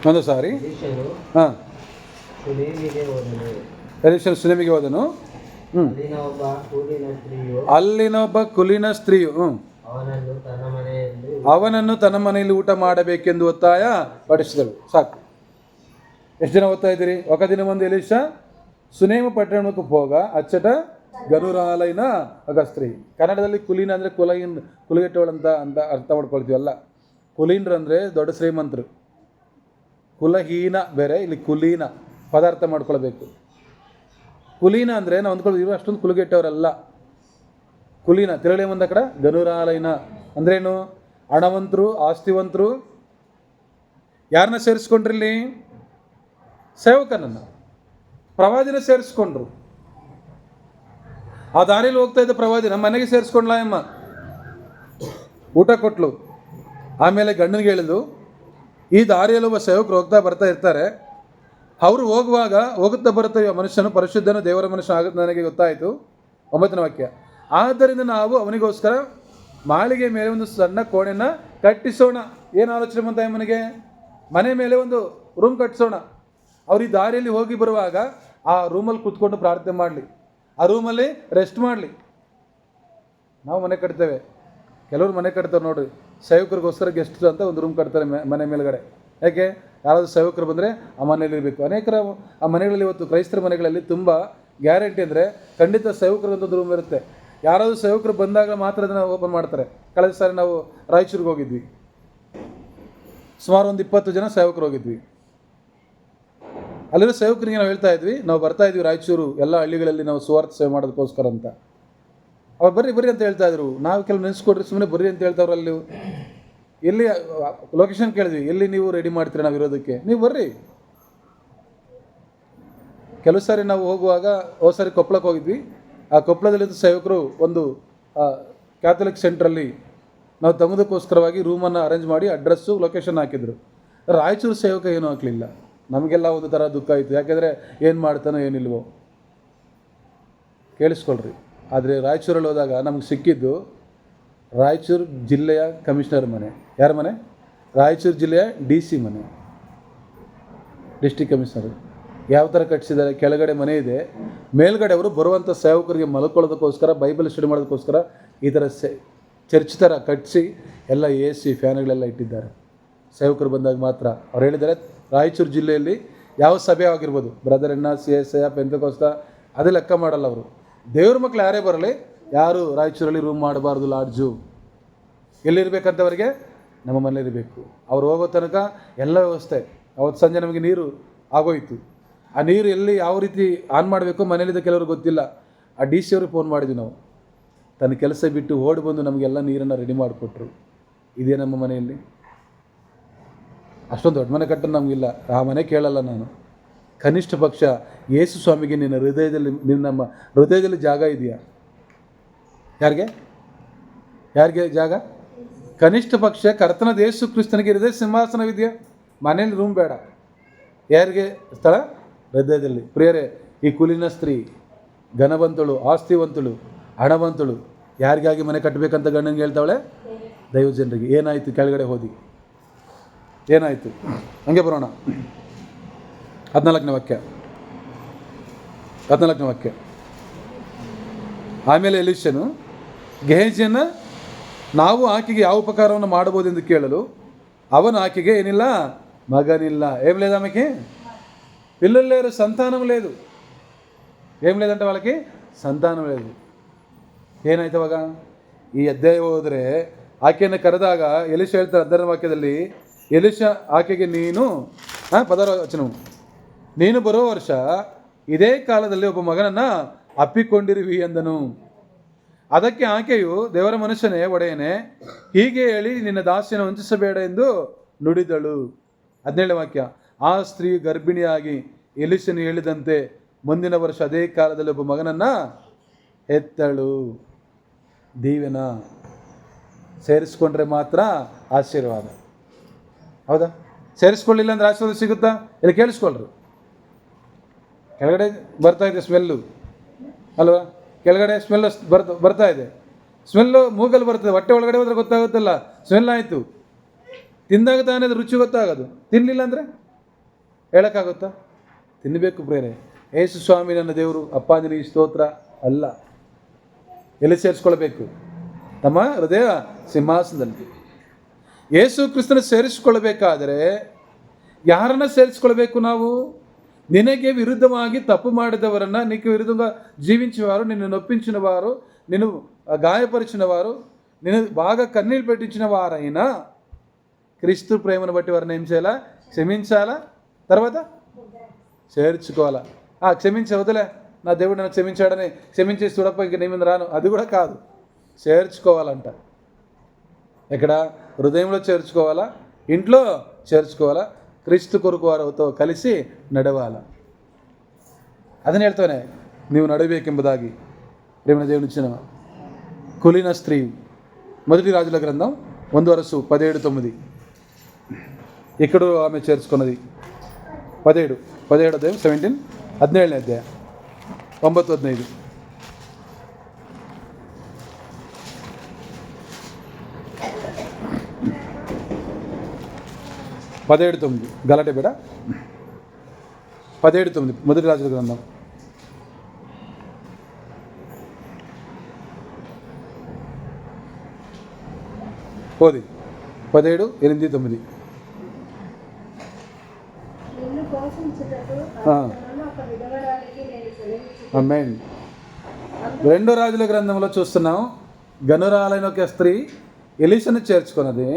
ಒಂದುಸಾರಿ ಎಲಿಷನು ಸುನೆಮಿಗೆ ಹೋದನು. ಅಲ್ಲಿನ ಒಬ್ಬ ಕುಲೀನ ಸ್ತ್ರೀಯು ಅವನನ್ನು ತನ್ನ ಮನೆಯಲ್ಲಿ ಊಟ ಮಾಡಬೇಕೆಂದು ಒತ್ತಾಯ ಪಡಿಸಿದಳು. ಸಾಕು. ಎಷ್ಟು ಜನ ಓದ್ತಾ ಇದ್ದೀರಿ? ఒక దినం ముందు ఎలీషా ಸುನೇಮ ಪಟ್ಟಣಕ್ಕೆ ಹೋಗ ಅಚ್ಚಟ ಗನುರಾಲೈನ ಒಬ್ಬ ಸ್ತ್ರೀ. ಕನ್ನಡದಲ್ಲಿ ಕುಲೀನ ಅಂದರೆ ಕುಲಗೆಟ್ಟವಳಂತ ಅರ್ಥ ಮಾಡ್ಕೊಳ್ತೀವಲ್ಲ. ಕುಲೀನರು ಅಂದರೆ ದೊಡ್ಡ ಶ್ರೀಮಂತರು. ಕುಲಹೀನ ಬೇರೆ, ಇಲ್ಲಿ ಕುಲೀನ ಪದಾರ್ಥ ಮಾಡ್ಕೊಳ್ಬೇಕು. ಕುಲೀನ ಅಂದರೆ ನಾವು ಅಂದ್ಕೊಳ್ಳೋದು ಅಷ್ಟೊಂದು ಕುಲಗೆಟ್ಟವರಲ್ಲ. ಕುಲೀನ ತಿರಳೆ ಮುಂದೆ ಕಡೆ ಗನುರಾಲೈನ ಅಂದ್ರೇನು? ಹಣವಂತರು, ಆಸ್ತಿವಂತರು. ಯಾರನ್ನ ಸೇರಿಸ್ಕೊಂಡ್ರಿ ಇಲ್ಲಿ? ಸೇವಕನನ್ನು, ಪ್ರವಾದಿನ ಸೇರಿಸ್ಕೊಂಡ್ರು. ಆ ದಾರಿಯಲ್ಲಿ ಹೋಗ್ತಾ ಇದ್ದ ಪ್ರವಾದಿ ನಮ್ಮ ಮನೆಗೆ ಸೇರಿಸ್ಕೊಂಡ್ಲ ಅಮ್ಮ, ಊಟ ಕೊಟ್ಲು. ಆಮೇಲೆ ಗಂಡನಿಗೆ ಹೇಳಿದ್ಲು, ಈ ದಾರಿಯಲ್ಲಿ ಒಬ್ಬ ಸೇವಕರು ಹೋಗ್ತಾ ಬರ್ತಾ ಇರ್ತಾರೆ, ಅವರು ಹೋಗುತ್ತಾ ಬರುತ್ತಾ ಮನುಷ್ಯನು ಪರಿಶುದ್ಧನು, ದೇವರ ಮನುಷ್ಯ ಆಗುತ್ತೆ ನನಗೆ ಗೊತ್ತಾಯಿತು. 9ನೇ ವಾಕ್ಯ. ಆದ್ದರಿಂದ ನಾವು ಅವನಿಗೋಸ್ಕರ ಮಾಳಿಗೆ ಮೇಲೆ ಒಂದು ಸಣ್ಣ ಕೋಣೆಯನ್ನು ಕಟ್ಟಿಸೋಣ. ಏನು ಆಲೋಚನೆ ಬಂತ ಮನೆಗೆ? ಮನೆ ಮೇಲೆ ಒಂದು ರೂಮ್ ಕಟ್ಟಿಸೋಣ. ಅವ್ರು ಈ ದಾರಿಯಲ್ಲಿ ಹೋಗಿ ಬರುವಾಗ ಆ ರೂಮಲ್ಲಿ ಕೂತ್ಕೊಂಡು ಪ್ರಾರ್ಥನೆ ಮಾಡಲಿ, ಆ ರೂಮಲ್ಲಿ ರೆಸ್ಟ್ ಮಾಡಲಿ. ನಾವು ಮನೆ ಕಟ್ತೇವೆ, ಕೆಲವರು ಮನೆ ಕಟ್ತಾರೆ ನೋಡ್ರಿ, ಸೇವಕರಿಗೋಸ್ಕರ ಗೆಸ್ಟ್ ಅಂತ ಒಂದು ರೂಮ್ ಕಟ್ತಾರೆ ಮನೆ ಮೇಲ್ಗಡೆ. ಯಾಕೆ? ಯಾರಾದರೂ ಸೇವಕರು ಬಂದರೆ ಆ ಮನೇಲಿ ಇರಬೇಕು. ಅನೇಕರ ಆ ಮನೆಗಳಲ್ಲಿ ಇವತ್ತು ಕ್ರೈಸ್ತರ ಮನೆಗಳಲ್ಲಿ ತುಂಬ ಗ್ಯಾರಂಟಿ ಅಂದರೆ ಖಂಡಿತ ಸೇವಕರಿಗೊಂದು ರೂಮ್ ಇರುತ್ತೆ. ಯಾರಾದರೂ ಸೇವಕರು ಬಂದಾಗ ಮಾತ್ರ ಅದನ್ನು ಓಪನ್ ಮಾಡ್ತಾರೆ. ಕಳೆದ ಸಾರಿ ನಾವು ರಾಯಚೂರಿಗೆ ಹೋಗಿದ್ವಿ, ಸುಮಾರು ಒಂದು 20 ಜನ ಸೇವಕರು ಹೋಗಿದ್ವಿ. ಅಲ್ಲಿರೋ ಸೇವಕರಿಗೆ ನಾವು ಹೇಳ್ತಾ ಇದ್ವಿ, ನಾವು ಬರ್ತಾ ಇದ್ವಿ ರಾಯಚೂರು ಎಲ್ಲ ಹಳ್ಳಿಗಳಲ್ಲಿ ನಾವು ಸುವಾರ್ತೆ ಸೇವೆ ಮಾಡೋದಕ್ಕೋಸ್ಕರ ಅಂತ. ಅವ್ರು ಬರ್ರಿ ಅಂತ ಹೇಳ್ತಾ ಇದ್ರು. ನಾವು ಕೆಲವು ನೆನೆಸ್ಕೊಡ್ರಿ, ಸುಮ್ಮನೆ ಬರ್ರಿ ಅಂತ ಹೇಳ್ತಾವ್ರು. ಅಲ್ಲಿ ಎಲ್ಲಿ ಲೊಕೇಶನ್ ಕೇಳಿದ್ವಿ, ಎಲ್ಲಿ ನೀವು ರೆಡಿ ಮಾಡ್ತೀರಿ ನಾವು ಇರೋದಕ್ಕೆ, ನೀವು ಬರ್ರಿ. ಕೆಲವು ಸಾರಿ ನಾವು ಹೋಗುವಾಗ ಸಾರಿ ಕೊಪ್ಪಳಕ್ಕೆ ಹೋಗಿದ್ವಿ. ಆ ಕೊಪ್ಪಳದಲ್ಲಿದ್ದ ಸೇವಕರು ಒಂದು ಕ್ಯಾಥಲಿಕ್ ಸೆಂಟ್ರಲ್ಲಿ ನಾವು ತಮ್ಮದಕ್ಕೋಸ್ಕರವಾಗಿ ರೂಮನ್ನು ಅರೇಂಜ್ ಮಾಡಿ ಅಡ್ರೆಸ್ಸು ಲೊಕೇಶನ್ ಹಾಕಿದ್ರು. ರಾಯಚೂರು ಸೇವಕ ಏನೂ ಹಾಕಲಿಲ್ಲ. ನಮಗೆಲ್ಲ ಒಂದು ಥರ ದುಃಖ ಆಯಿತು. ಯಾಕೆಂದರೆ ಏನು ಮಾಡ್ತಾನೋ ಏನಿಲ್ವೋ ಕೇಳಿಸ್ಕೊಳ್ರಿ. ಆದರೆ ರಾಯಚೂರಲ್ಲಿ ಹೋದಾಗ ನಮಗೆ ಸಿಕ್ಕಿದ್ದು ರಾಯಚೂರು ಜಿಲ್ಲೆಯ ಕಮಿಷನರ್ ಮನೆ. ಯಾರ ಮನೆ? ರಾಯಚೂರು ಜಿಲ್ಲೆಯ DC ಮನೆ, ಡಿಸ್ಟ್ರಿಕ್ಟ್ ಕಮಿಷನರ್. ಯಾವ ಥರ ಕಟ್ಟಿಸಿದ್ದಾರೆ, ಕೆಳಗಡೆ ಮನೆ ಇದೆ, ಮೇಲ್ಗಡೆ ಅವರು ಬರುವಂಥ ಸೇವಕರಿಗೆ ಮಲ್ಕೊಳ್ಳೋದಕ್ಕೋಸ್ಕರ, ಬೈಬಲ್ ಸ್ಟಡಿ ಮಾಡೋದಕ್ಕೋಸ್ಕರ ಈ ಥರ ಚರ್ಚ್ ಥರ ಕಟ್ಟಿಸಿ ಎಲ್ಲ AC ಫ್ಯಾನ್ಗಳೆಲ್ಲ ಇಟ್ಟಿದ್ದಾರೆ. ಸೇವಕರು ಬಂದಾಗ ಮಾತ್ರ. ಅವ್ರು ಹೇಳಿದ್ದಾರೆ, ರಾಯಚೂರು ಜಿಲ್ಲೆಯಲ್ಲಿ ಯಾವ ಸಭೆ ಆಗಿರ್ಬೋದು, ಬ್ರದರ್ ಎನ್ನ, CSI, ಪೆಂತೆಕೋಸ್ತ, ಅದು ಲೆಕ್ಕ ಮಾಡಲ್ಲ ಅವರು. ದೇವ್ರ ಮಕ್ಕಳು ಯಾರೇ ಬರಲಿ, ಯಾರು ರಾಯಚೂರಲ್ಲಿ ರೂಮ್ ಮಾಡಬಾರ್ದು, ಲಾಡ್ಜು. ಎಲ್ಲಿರಬೇಕಂತವರಿಗೆ ನಮ್ಮ ಮನೇಲಿರಬೇಕು. ಅವ್ರು ಹೋಗೋ ತನಕ ಎಲ್ಲ ವ್ಯವಸ್ಥೆ. ಅವತ್ತು ಸಂಜೆ ನಮಗೆ ನೀರು ಆಗೋಯಿತು. ಆ ನೀರು ಎಲ್ಲಿ ಯಾವ ರೀತಿ ಆನ್ ಮಾಡಬೇಕು ಮನೇಲಿದ್ದ ಕೆಲವರು ಗೊತ್ತಿಲ್ಲ. ಆ DC ಅವ್ರಿಗೆ ಫೋನ್ ಮಾಡಿದ್ವಿ ನಾವು. ತನ್ನ ಕೆಲಸ ಬಿಟ್ಟು ಓಡಿ ಬಂದು ನಮಗೆಲ್ಲ ನೀರನ್ನು ರೆಡಿ ಮಾಡಿಕೊಟ್ರು. ಇದೇ ನಮ್ಮ ಮನೆಯಲ್ಲಿ. ಅಷ್ಟೊಂದು ದೊಡ್ಡ ಮನೆ ಕಟ್ಟಲು ನಮಗಿಲ್ಲ, ಆ ಮನೆ ಕೇಳಲ್ಲ ನಾನು. ಕನಿಷ್ಠ ಪಕ್ಷ ಯೇಸು ಸ್ವಾಮಿಗೆ ನಮ್ಮ ಹೃದಯದಲ್ಲಿ ಜಾಗ ಇದೆಯಾ? ಯಾರಿಗೆ ಜಾಗ? ಕನಿಷ್ಠ ಪಕ್ಷ ಕರ್ತನಾದ ಯೇಸು ಕ್ರಿಸ್ತನಿಗೆ ಹೃದಯ ಸಿಂಹಾಸನವಿದೆಯಾ? ಮನೇಲಿ ರೂಮ್ ಬೇಡ. ಯಾರಿಗೆ ಸ್ಥಳ? ಹೃದಯದಲ್ಲಿ. ಪ್ರಿಯರೇ, ಈ ಕುಲೀನ ಸ್ತ್ರೀ ಘನವಂತಳು, ಆಸ್ತಿವಂತಳು, ಹಣವಂತಳು, ಯಾರಿಗಾಗಿ ಮನೆ ಕಟ್ಟಬೇಕಂತ ಗಂಡನಿಗೆ ಹೇಳ್ತಾವಳೆ? ದೈವ ಜನರಿಗೆ. ಏನಾಯಿತು? ಕೆಳಗಡೆ ಹೋದಿ ಏನಾಯಿತು? ಹಂಗೆ ಬರೋಣ. 14ನೇ ವಾಕ್ಯ. ಆಮೇಲೆ ಎಲೀಷನು ಗೆಹಜಿಯನ್ನು, ನಾವು ಆಕೆಗೆ ಯಾವ ಉಪಕಾರವನ್ನು ಮಾಡಬಹುದೆಂದು ಕೇಳಲು, ಅವನು ಆಕೆಗೆ ಏನಿಲ್ಲ, మగనిల్ల. ఏం లేదు ఆమెకి? పిల్లలు లేరు, సంతానం లేదు. ఏం లేదంటే వాళ్ళకి ಸಂತಾನ లేదు. ಏನಾಯ್ತು ಅವಾಗ? ಈ ಅಧ್ಯಾಯ ಹೋದರೆ ಆಕೆಯನ್ನು ಕರೆದಾಗ ಎಲಿಷ ಹೇಳ್ತಾರೆ 10ನೇ ವಾಕ್ಯದಲ್ಲಿ, ಎಲಿಷ ಆಕೆಗೆ ನೀನು 16ನೇ ವಚನ, ನೀನು ಬರೋ ವರ್ಷ ಇದೇ ಕಾಲದಲ್ಲಿ ಒಬ್ಬ ಮಗನನ್ನು ಅಪ್ಪಿಕೊಂಡಿರುವಿ ಎಂದನು. ಅದಕ್ಕೆ ಆಕೆಯು, ದೇವರ ಮನುಷ್ಯನೇ, ಒಡೆಯನೇ, ಹೀಗೆ ಹೇಳಿ ನಿನ್ನ ದಾಸಿಯನ್ನು ವಂಚಿಸಬೇಡ ಎಂದು ನುಡಿದಳು. 17ನೇ ವಾಕ್ಯ, ಆ ಸ್ತ್ರೀ ಗರ್ಭಿಣಿಯಾಗಿ ಎಲಿಷನು ಹೇಳಿದಂತೆ ಮುಂದಿನ ವರ್ಷ ಅದೇ ಕಾಲದಲ್ಲಿ ಒಬ್ಬ ಮಗನನ್ನು ಹೆತ್ತಳು. ದೀವೆನ ಸೇರಿಸ್ಕೊಂಡ್ರೆ ಮಾತ್ರ ಆಶೀರ್ವಾದ. ಹೌದಾ? ಸೇರಿಸ್ಕೊಳ್ಳಿಲ್ಲ ಅಂದರೆ ಆಶೀರ್ವಾದ ಸಿಗುತ್ತಾ? ಇಲ್ಲಿ ಕೇಳಿಸ್ಕೊಳ್ರಿ. ಕೆಳಗಡೆ ಬರ್ತಾ ಇದೆ ಸ್ಮೆಲ್ಲು ಅಲ್ವಾ? ಕೆಳಗಡೆ ಸ್ಮೆಲ್ ಬರ್ತಾ ಇದೆ. ಸ್ಮೆಲ್ಲು ಮೂಗಲ್ಲಿ ಬರ್ತದೆ, ಹೊಟ್ಟೆ ಒಳಗಡೆ ಹೋದ್ರೆ ಗೊತ್ತಾಗುತ್ತಲ್ಲ ಸ್ಮೆಲ್ ಆಯಿತು. ತಿಂದಾಗ ತಾನೇ ಅದು ರುಚಿ ಗೊತ್ತಾಗೋದು. ತಿನ್ನಲಿಲ್ಲ ಅಂದರೆ ಹೇಳೋಕ್ಕಾಗುತ್ತಾ? ತಿನ್ನಬೇಕು ಪ್ರೇರೆ. ಯೇಸು ಸ್ವಾಮಿ ನನ್ನ ದೇವರು, ಅಪ್ಪ ನಿನಗೆ ಸ್ತೋತ್ರ ಅಲ್ಲ. ಎಲ್ಲಿ ಸೇರಿಸ್ಕೊಳ್ಬೇಕು? ನಮ್ಮ ಹೃದಯ ಸಿಂಹಾಸನದಲ್ಲಿ. ಯೇಸು ಕ್ರಿಸ್ತನ ಸೇರಿಸಿಕೊಳ್ಬೇಕಾದರೆ ಯಾರನ್ನ ಸೇರಿಸ್ಕೊಳ್ಬೇಕು ನಾವು? ನಿನಗೆ ವಿರುದ್ಧವಾಗಿ ತಪ್ಪು ಮಾಡಿದವರನ್ನು, నీకు విరుద్ధంగా జీవించేవారు, నిన్ను నొప్పించిన వారు, నిన్ను గాయపరిచిన వారు, నిన్ను బాగా కన్నీళ్ళు పెట్టించిన వారైనా క్రీస్తు ప్రేమను బట్టి వారిని ఏం చేయాలా? క్షమించాలా, తర్వాత చేర్చుకోవాలా. క్షమించే వదిలే, నా దేవుడు నన్ను క్షమించాడని క్షమించేసి చూడప్ప ఇంక నీ మీద రాను, అది కూడా కాదు. చేర్చుకోవాలంట. ఎక్కడ? హృదయంలో చేర్చుకోవాలా, ఇంట్లో చేర్చుకోవాలా, ಕ್ರಿಸ್ತು ಕೊರಕು ವಾರతో కలిసి ನಡವಾಲ. ಅದನ್ನು ಹೇಳ್ತಾನೆ, ನೀವು ನಡಬೇಕೆಂಬುದಾಗಿ. ಪ್ರೇಮನ దేవునిచ్చిన కులీన స్త్రీ. మొదటి రాజుల గ్రంథం 1:17-9. ఇక్కడ ఆమె చేర్చుకున్నది 17 అధ్యాయం 17, 17ನೇ ಅಧ್ಯಾಯ 9-15. గలాటె ಬೇಡ. 17:9 మొదటి రాజుల గ్రంథం. పోది 17:8-9. ఆమేన్. రెండో రాజుల గ్రంథంలో చూస్తున్నాం, గనురాలైన ఒక స్త్రీ ఎలీషను చేర్చుకున్నది.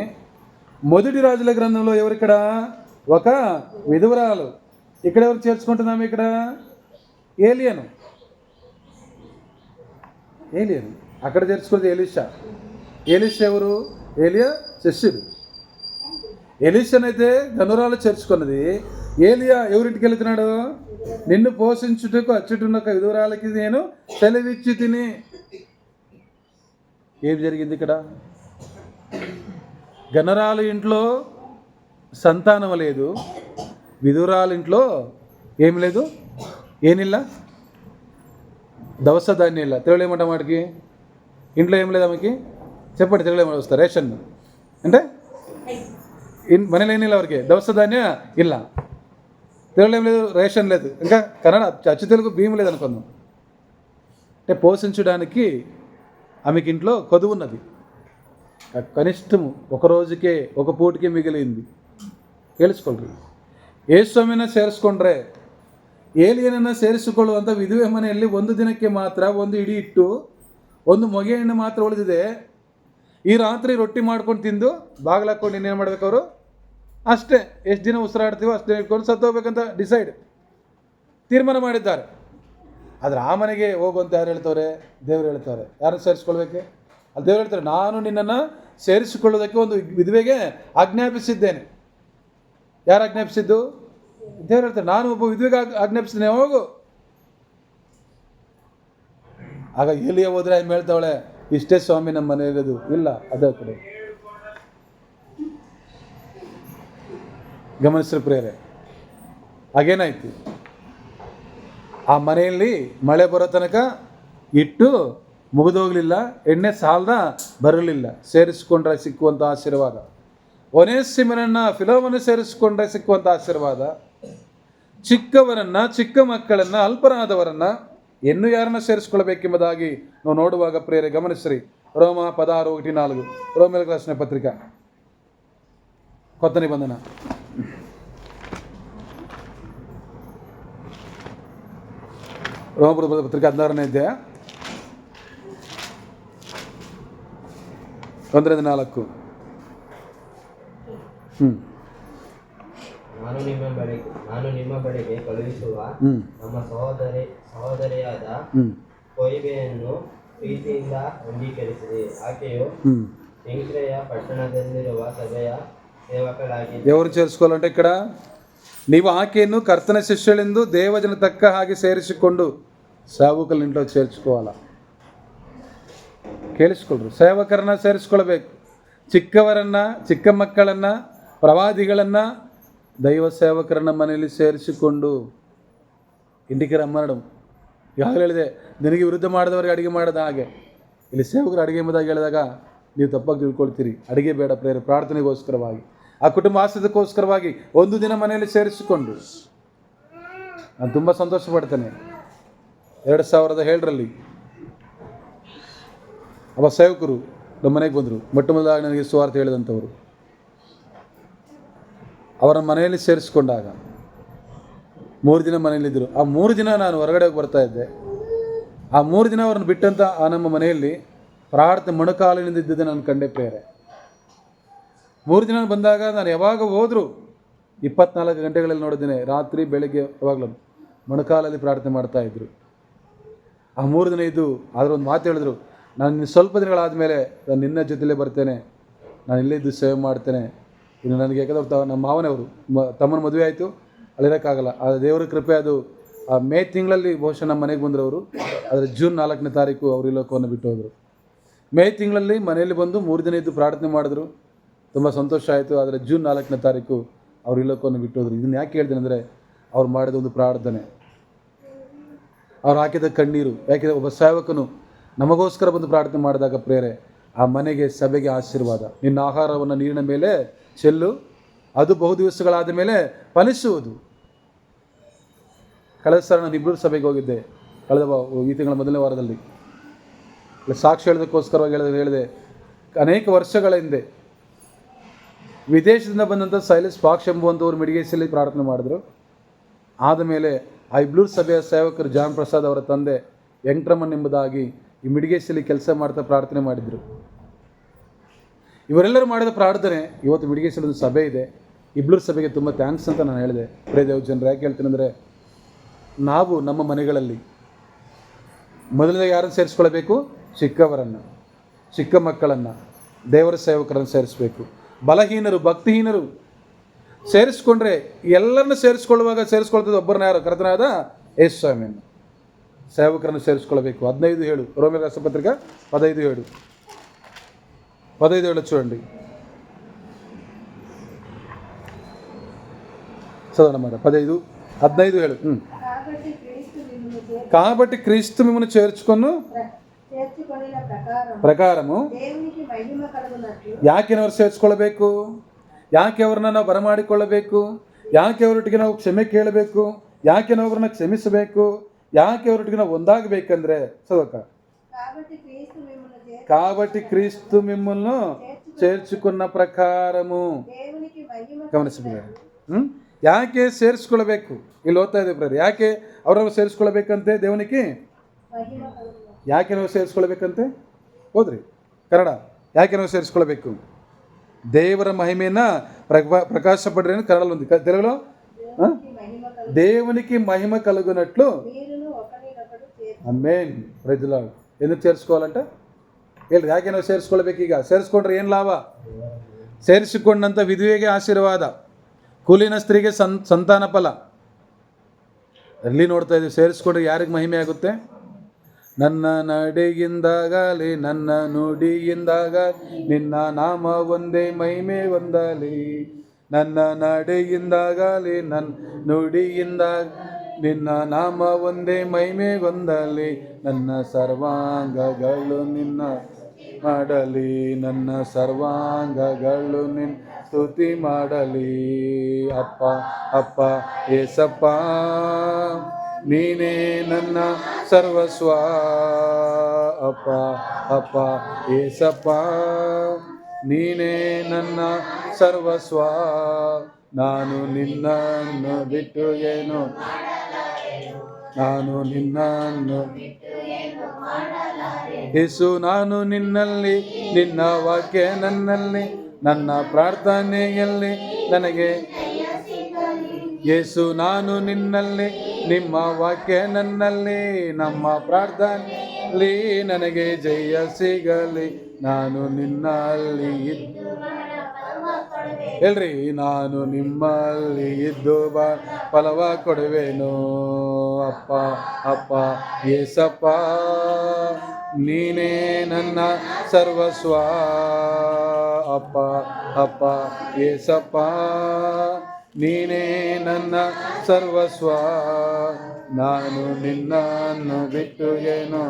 మొదటి రాజుల గ్రంథంలో ఎవరిక్కడ? ఒక విధవరాలు. ఇక్కడ ఎవరు చేర్చుకుంటున్నాం? ఇక్కడ ఏలియను. అక్కడ చేర్చుకున్నది ఎలీషా. ఎవరు? ఏలియా శిష్యుడు. ఎలీషానైతే గనురాలు చేర్చుకున్నది. ఏలియా ఎవరింటికి వెళ్తున్నాడు? నిన్ను పోషించుటకు అచ్చుటున్న ఒక విధురాలకి నేను సెలవిచ్చి తిని. ఏం జరిగింది ఇక్కడ? గనరాలు ఇంట్లో సంతానం లేదు, విధురాలు ఇంట్లో ఏం లేదు. ఏనిల్ల దవస ధాన్యం. తెలుగులో ఏమంటాం వాటికి? ఇంట్లో ఏం లేదు ఆమెకి. చెప్పండి, తెలుగులో ఏమైనా వస్తారు? రేషన్ అంటే మనలో ఏం ఎవరికి దవస ధాన్య ಇಲ್ಲ. తెలుగులో ఏం లేదు, రేషన్ లేదు. ఇంకా కన్నడ అచ్చు తెలుగు బియ్యం లేదు అనుకుందాం. అంటే పోషించడానికి ఆమెకి ఇంట్లో కొదువు ఉన్నది. కనిష్టము ఒక రోజుకే, ఒక పూటకే మిగిలింది. ಕೇಳಿಸ್ಕೊಳ್ರಿ. ಯೇಸುವಿನ ಸೇರಿಸ್ಕೊಂಡ್ರೆ ಏಲಿಯನನ್ನು ಸೇರಿಸಿಕೊಳ್ಳುವಂಥ ವಿಧವೆ ಮನೆಯಲ್ಲಿ ಒಂದು ದಿನಕ್ಕೆ ಮಾತ್ರ ಒಂದು ಇಡೀ ಇಟ್ಟು ಒಂದು ಮೊಗೆ ಹಣ್ಣು ಮಾತ್ರ ಉಳಿದಿದೆ. ಈ ರಾತ್ರಿ ರೊಟ್ಟಿ ಮಾಡ್ಕೊಂಡು ತಿಂದು ಬಾಗಿಲಾಕೊಂಡು ಇನ್ನೇನು ಮಾಡ್ಬೇಕು ಅವರು? ಅಷ್ಟೇ. ಎಷ್ಟು ದಿನ ಉಸಿರಾಡ್ತೀವೋ ಅಷ್ಟು ದಿನ ಇಟ್ಕೊಂಡು ಸತ್ತೋಗ್ಬೇಕಂತ ತೀರ್ಮಾನ ಮಾಡಿದ್ದಾರೆ. ಆದರೆ ಆ ಮನೆಗೆ ಹೋಗುವಂತ ಯಾರು ಹೇಳ್ತವ್ರೆ? ದೇವರು ಹೇಳ್ತವ್ರೆ. ಯಾರನ್ನು ಸೇರಿಸ್ಕೊಳ್ಬೇಕು? ಅಲ್ಲಿ ದೇವರು ಹೇಳ್ತಾರೆ, ನಾನು ನಿನ್ನನ್ನು ಸೇರಿಸಿಕೊಳ್ಳೋದಕ್ಕೆ ಒಂದು ವಿಧವೆಗೆ ಆಜ್ಞಾಪಿಸಿದ್ದೇನೆ. ಯಾರು ಆಜ್ಞಾಪಿಸಿದ್ದು? ದೇವರು ಹೇಳ್ತಾರೆ, ನಾನು ಒಬ್ಬ ವಿಧವೆಗೆ ಆಜ್ಞಾಪಿಸಿದ್ದೇನೆ, ಹೋಗು. ಆಗ ಎಲ್ಲಿಯ ಹೋದ್ರೆ ಆಯ್ತು ಹೇಳ್ತಾವಳೆ, ಇಷ್ಟೇ ಸ್ವಾಮಿ ನಮ್ಮ ಮನೆ ಇರೋದು. ಇಲ್ಲ, ಅದೇ ಕಡೆ ಗಮನಿಸ್ರಿ ಪ್ರಿಯರೇ. ಹಾಗೇನಾಯ್ತು? ಆ ಮನೆಯಲ್ಲಿ ಮಳೆ ಬರೋ ತನಕ ಇಟ್ಟು ಮುಗಿದೋಗಲಿಲ್ಲ, ಎಣ್ಣೆ ಸಾಲದ ಬರಲಿಲ್ಲ. ಸೇರಿಸಿಕೊಂಡ್ರೆ ಸಿಕ್ಕುವಂಥ ಆಶೀರ್ವಾದ. ಒನೇಸಿಮನನ್ನು ಫಿಲೋಮನ ಸೇರಿಸಿಕೊಂಡ್ರೆ ಸಿಕ್ಕುವಂಥ ಆಶೀರ್ವಾದ. ಚಿಕ್ಕವರನ್ನು, ಚಿಕ್ಕ ಮಕ್ಕಳನ್ನು, ಅಲ್ಪರಾದವರನ್ನು ಇನ್ನೂ ಯಾರನ್ನ ಸೇರಿಸ್ಕೊಳ್ಬೇಕೆಂಬುದಾಗಿ ನಾವು ನೋಡುವಾಗ ಪ್ರಿಯರೇ ಗಮನಿಸ್ರಿ. ರೋಮ 16:4 ರೋಮೇಲ್ ರಾసిన ಪತ್ರಿಕಾ ಕೊತ್ತ ನಿಬಂಧನ. ರೋಮಪುರ ಪತ್ರಿಕೆ 16ನೇ ಅಧ್ಯಾಯ 1-4. ನಾನು ನಿಮ್ಮ ಬಳಿಗೆ ಕಳುಹಿಸುವ ನಮ್ಮ ಸಹೋದರಿಯಾದ ಕೊಯ್ಬೆಯನ್ನು ಪ್ರೀತಿಯಿಂದ ಅಂಗೀಕರಿಸಿದೆ. ಆಕೆಯು ಕೆಂಕ್ರೆಯ ಪಟ್ಟಣದಲ್ಲಿರುವ ಸಭೆಯ ಸೇವಕಳಾಗಿದ್ದು. ఎవరు చేర్చుకోవాలంటే ఇక్కడ ನೀವು ಆಕೆಯನ್ನು ಕರ್ತನ ಶಿಷ್ಯಳೆಂದು ದೇವಜನ ತಕ್ಕ ಹಾಗೆ ಸೇರಿಸಿಕೊಂಡು ಸೇವಕರ ಇಂట్లో చేర్చుకోవాలా. ಕೇಳಿಸ್ಕೊಳ್ರಿ, ಸೇವಕರನ್ನ ಸೇರಿಸ್ಕೊಳ್ಬೇಕು. ಚಿಕ್ಕವರನ್ನ, ಚಿಕ್ಕ ಮಕ್ಕಳನ್ನ, ಪ್ರವಾದಿಗಳನ್ನ, ದೈವ ಸೇವಕರನ್ನ ಮನೆಯಲ್ಲಿ ಸೇರಿಸಿಕೊಂಡು ಇಂಟಿಗೆ ರಮ್ಮನಡು. ಈಗಾಗಲೇ ಹೇಳಿದೆ, ನಿನಗೆ ವಿರುದ್ಧ ಮಾಡಿದವರಿಗೆ ಅಡುಗೆ ಮಾಡೋದು ಹಾಗೆ. ಇಲ್ಲಿ ಸೇವಕರು ಅಡುಗೆ ಎಂಬುದಾಗಿ ಹೇಳಿದಾಗ ನೀವು ತಪ್ಪಾಗಿ ತಿಳ್ಕೊಳ್ತೀರಿ. ಅಡುಗೆ ಬೇಡ ಪ್ರೇರೆ, ಪ್ರಾರ್ಥನೆಗೋಸ್ಕರವಾಗಿ, ಆ ಕುಟುಂಬ ಆಶ್ರಯದಕ್ಕೋಸ್ಕರವಾಗಿ ಒಂದು ದಿನ ಮನೆಯಲ್ಲಿ ಸೇರಿಸಿಕೊಂಡು ನಾನು ತುಂಬ ಸಂತೋಷ ಪಡ್ತೇನೆ. 2007ರಲ್ಲಿ ಅವ ಸೇವಕರು ನಮ್ಮ ಮನೆಗೆ ಬಂದರು. ಮೊಟ್ಟ ಮೊದಲಾಗಿ ನನಗೆ ಸುವಾರ್ತೆ ಹೇಳಿದಂಥವರು. ಅವರ ಮನೆಯಲ್ಲಿ ಸೇರಿಸಿಕೊಂಡಾಗ 3 ದಿನ ಮನೆಯಲ್ಲಿದ್ದರು. ಆ 3 ದಿನ ನಾನು ಹೊರಗಡೆ ಹೋಗಿ ಬರ್ತಾ ಇದ್ದೆ. ಆ 3 ದಿನ ಅವರನ್ನು ಬಿಟ್ಟಂಥ ಆ ನಮ್ಮ ಮನೆಯಲ್ಲಿ ಪ್ರಾರ್ಥನೆ ಮೊಣಕಾಲಿನಿಂದ ಇದ್ದಿದ್ದೆ ನಾನು ಕಂಡೆ ಪ್ರೇರೆ. 3 ದಿನ ಬಂದಾಗ ನಾನು ಯಾವಾಗ ಹೋದರೂ 24 ಗಂಟೆಗಳಲ್ಲಿ ನೋಡಿದ್ದೇನೆ. ರಾತ್ರಿ ಬೆಳಗ್ಗೆ ಯಾವಾಗಲೂ ಮೊಣಕಾಲಲ್ಲಿ ಪ್ರಾರ್ಥನೆ ಮಾಡ್ತಾಯಿದ್ರು. ಆ 3 ದಿನ ಇದ್ದು ಆದರೆ ಒಂದು ಮಾತು ಹೇಳಿದ್ರು, ನಾನು ಸ್ವಲ್ಪ ದಿನಗಳಾದ ಮೇಲೆ ನಾನು ನಿನ್ನ ಜೊತೆಲೇ ಬರ್ತೇನೆ, ನಾನು ಇಲ್ಲೇ ಇದ್ದು ಸೇವೆ ಮಾಡ್ತೇನೆ. ಇನ್ನು ನನಗೆ ಯಾಕಂದ್ರೆ ನಮ್ಮ ಮಾವನವರು ತಮ್ಮನ ಮದುವೆ ಆಯಿತು, ಅಲ್ಲಿರೋಕ್ಕಾಗಲ್ಲ. ಆ ದೇವರ ಕೃಪೆ ಅದು ಆ ಮೇ ತಿಂಗಳಲ್ಲಿ ಬಹುಶಃ ನಮ್ಮ ಮನೆಗೆ ಬಂದರು ಅವರು. ಆದರೆ ಜೂನ್ 4ನೇ ತಾರೀಕು ಅವರು ಈ ಲೋಕವನ್ನು ಬಿಟ್ಟು ಹೋದರು. ಮೇ ತಿಂಗಳಲ್ಲಿ ಮನೆಯಲ್ಲಿ ಬಂದು 3 ದಿನ ಇದ್ದು ಪ್ರಾರ್ಥನೆ ಮಾಡಿದ್ರು. ತುಂಬ ಸಂತೋಷ ಆಯಿತು. ಆದರೆ ಜೂನ್ 4ನೇ ತಾರೀಕು ಅವರು ಈ ಲೋಕವನ್ನು ಬಿಟ್ಟು ಹೋದರು. ಇದನ್ನು ಯಾಕೆ ಹೇಳ್ತೇನೆ ಅಂದರೆ, ಅವ್ರು ಮಾಡಿದ ಒಂದು ಪ್ರಾರ್ಥನೆ, ಅವ್ರು ಹಾಕಿದ ಕಣ್ಣೀರು. ಯಾಕೆಂದರೆ ಒಬ್ಬ ಸೇವಕನು ನಮಗೋಸ್ಕರ ಬಂದು ಪ್ರಾರ್ಥನೆ ಮಾಡಿದಾಗ ಪ್ರೇರೆ, ಆ ಮನೆಗೆ, ಸಭೆಗೆ ಆಶೀರ್ವಾದ. ನಿನ್ನ ಆಹಾರವನ್ನು ನೀರಿನ ಮೇಲೆ ಚೆಲ್ಲು, ಅದು ಬಹು ದಿವಸಗಳಾದ ಮೇಲೆ ಫಲಿಸುವುದು. ಕಳೆದ ಸಲ ನಾನು ಇಬ್ಬರು ಸಭೆಗೆ ಹೋಗಿದ್ದೆ, ಈ ತಿಂಗಳ ಮೊದಲನೇ ವಾರದಲ್ಲಿ. ಸಾಕ್ಷಿ ಹೇಳೋದಕ್ಕೋಸ್ಕರವಾಗಿ ಹೇಳಿದೆ. ಅನೇಕ ವರ್ಷಗಳ ಹಿಂದೆ ವಿದೇಶದಿಂದ ಬಂದಂಥ ಸೈಲೆಸ್ ಪಾಕ್ಷ ಎಂಬುವಂಥವ್ರು ಮಿಡಿಗೇಸಿಯಲ್ಲಿ ಪ್ರಾರ್ಥನೆ ಮಾಡಿದ್ರು. ಆದಮೇಲೆ ಆ ಇಬ್ಲೂರು ಸಭೆಯ ಸೇವಕರು ಜಾನ್ ಪ್ರಸಾದ್ ಅವರ ತಂದೆ ವೆಂಕಟರಮಣ್ ಎಂಬುದಾಗಿ ಈ ಮಿಡಿಗೇಸಿಯಲ್ಲಿ ಕೆಲಸ ಮಾಡ್ತಾ ಪ್ರಾರ್ಥನೆ ಮಾಡಿದರು. ಇವರೆಲ್ಲರೂ ಮಾಡಿದ ಪ್ರಾರ್ಥನೆ ಇವತ್ತು ಮಿಡಿಗೇಸಿಯಲ್ಲಿ ಒಂದು ಸಭೆ ಇದೆ. ಇಬ್ಳೂರು ಸಭೆಗೆ ತುಂಬ ಥ್ಯಾಂಕ್ಸ್ ಅಂತ ನಾನು ಹೇಳಿದೆ. ಪ್ರೇ ದೇವ್ ಜನರು ಯಾಕೆ ಹೇಳ್ತೀನಿ ಅಂದರೆ, ನಾವು ನಮ್ಮ ಮನೆಗಳಲ್ಲಿ ಮೊದಲನೇದಾಗಿ ಯಾರನ್ನು ಸೇರಿಸ್ಕೊಳ್ಬೇಕು? ಚಿಕ್ಕವರನ್ನು, ಚಿಕ್ಕ ಮಕ್ಕಳನ್ನು, ದೇವರ ಸೇವಕರನ್ನು ಸೇರಿಸಬೇಕು. ಬಲಹೀನರು, ಭಕ್ತಿಹೀನರು ಸೇರಿಸ್ಕೊಂಡ್ರೆ, ಎಲ್ಲರನ್ನು ಸೇರಿಸ್ಕೊಳ್ತದ್ದು ಒಬ್ಬರನ್ನ ಯಾರು? ಕರ್ತನಾದ ಯೇಸು ಸ್ವಾಮಿಯನ್ನು, ಸೇವಕರನ್ನು ಸೇರಿಸ್ಕೊಳ್ಬೇಕು. 15:7 ರೋಮಿಯರ ರಾಷ್ಟ್ರಪತ್ರಿಕೆ 15:7 చూడండి. చదవండి మాట 15:7. కాబట్టి క్రీస్తు మిమ్మల్ని చేర్చుకొను ಪ್ರಕಾರము ಯಾಕೆ ನಾವು ಸೇರಿಸ್ಕೊಳ್ಬೇಕು? ಯಾಕೆ ಅವ್ರನ್ನ ನಾವು ಬರಮಾಡಿಕೊಳ್ಳಬೇಕು? ಯಾಕೆ ಅವರೊಟ್ಟಿಗೆ ನಾವು ಕ್ಷಮೆ ಕೇಳಬೇಕು? ಯಾಕೆ ನಾವು ಅವ್ರನ್ನ ಕ್ಷಮಿಸಬೇಕು? ಯಾಕೆ ಅವರೊಟ್ಟಿಗೆ ನಾವು ಒಂದಾಗಬೇಕಂದ್ರೆ చదవక కాబట్టి క్రీస్తు మిమ్మల్ని చేర్చుకున్న ప్రకారము. ಗಮನಿಸಬೇಕು. ಯಾಕೆ ಸೇರಿಸ್ಕೊಳ್ಬೇಕು? ಇಲ್ಲಿ ಓದ್ತಾ ಇದೆ ಬ್ರದರ್. ಯಾಕೆ ಅವ್ರನ್ನ ಸೇರಿಸ್ಕೊಳ್ಬೇಕಂತೆ? ದೇವನಿಗೆ ಯಾಕೆ ನಾವು ಸೇರಿಸ್ಕೊಳ್ಬೇಕಂತೆ? ಹೋದ್ರಿ ಕನ್ನಡ. ಯಾಕೆ ನಾವು ಸೇರಿಸ್ಕೊಳ್ಬೇಕು? ದೇವರ ಮಹಿಮೆಯನ್ನು ಪ್ರಕಾಶಪಡ್ರಿ అని కన్నడలో ఉంది. తెలుగులో దేవునికి మహిమ కలుగునట్లు. ಆಮೆನ್. Praise the Lord. ఎందుకు చేర్చుకోవాలంట? ಹೇಳಿ, ಯಾಕೆ ನಾವು ಸೇರಿಸ್ಕೊಳ್ಬೇಕು? ಈಗ ಸೇರಿಸ್ಕೊಂಡ್ರೆ ಏನು ಲಾಭ? ಸೇರಿಸಿಕೊಂಡಂಥ ವಿಧವೆಗೆ ಆಶೀರ್ವಾದ, ಕೂಲಿನ ಸ್ತ್ರೀಗೆ ಸಂತಾನ ಫಲ. ಅಲ್ಲಿ ನೋಡ್ತಾ ಇದ್ದೀವಿ, ಸೇರಿಸ್ಕೊಂಡ್ರೆ ಯಾರಿಗೆ ಮಹಿಮೆ ಆಗುತ್ತೆ? ನನ್ನ ನಡೆಯಿಂದಾಗಲಿ ನನ್ನ ನುಡಿಯಿಂದಾಗ ನಿನ್ನ ನಾಮ ಒಂದೇ ಮಹಿಮೆ ಹೊಂದಲಿ. ನನ್ನ ನಡೆಯಿಂದಾಗಲಿ ನನ್ನ ನುಡಿಯಿಂದಾಗ ನಿನ್ನ ನಾಮ ಒಂದೇ ಮಹಿಮೆ ಹೊಂದಲಿ. ನನ್ನ ಸರ್ವಾಂಗಗಳು ನಿನ್ನ ಮಾಡಲಿ, ನನ್ನ ಸರ್ವಾಂಗಗಳು ನಿನ್ನ ಸ್ತುತಿ ಮಾಡಲಿ. ಅಪ್ಪ ಅಪ್ಪ ಏಸಪ್ಪ ನೀನೇ ನನ್ನ ಸರ್ವಸ್ವ. ಅಪ್ಪ ಅಪ್ಪ ಏಸಪ್ಪ ನೀನೇ ನನ್ನ ಸರ್ವಸ್ವ. ನಾನು ನಿನ್ನನ್ನು ಬಿಟ್ಟು ಏನು, ನಾನು ನಿನ್ನನ್ನು ಯೇಸು, ನಾನು ನಿನ್ನಲ್ಲಿ, ನಿನ್ನ ವಾಕ್ಯ ನನ್ನಲ್ಲಿ, ನನ್ನ ಪ್ರಾರ್ಥನೆಯಲ್ಲಿ ನನಗೆ ಯೇಸು, ನಾನು ನಿನ್ನಲ್ಲಿ, ನಿಮ್ಮ ವಾಕ್ಯ ನನ್ನಲ್ಲಿ, ನಮ್ಮ ಪ್ರಾರ್ಥನೆಯಲ್ಲಿ ನನಗೆ ಜಯ ಸಿಗಲಿ. ನಾನು ನಿನ್ನಲ್ಲಿ ಹೇಳ್ರಿ, ನಾನು ನಿಮ್ಮಲ್ಲಿ ಇದ್ದು ಫಲವ ಕೊಡುವೆನು. ಅಪ್ಪ ಅಪ್ಪ ಏಸಪ್ಪ ನೀನೇ ನನ್ನ ಸರ್ವಸ್ವ. ಅಪ್ಪ ಅಪ್ಪ ಏಸಪ್ಪ ನೀನೇ ನನ್ನ ಸರ್ವಸ್ವ. ನಾನು ನಿನ್ನನ್ನು ಬಿಟ್ಟು ಏನು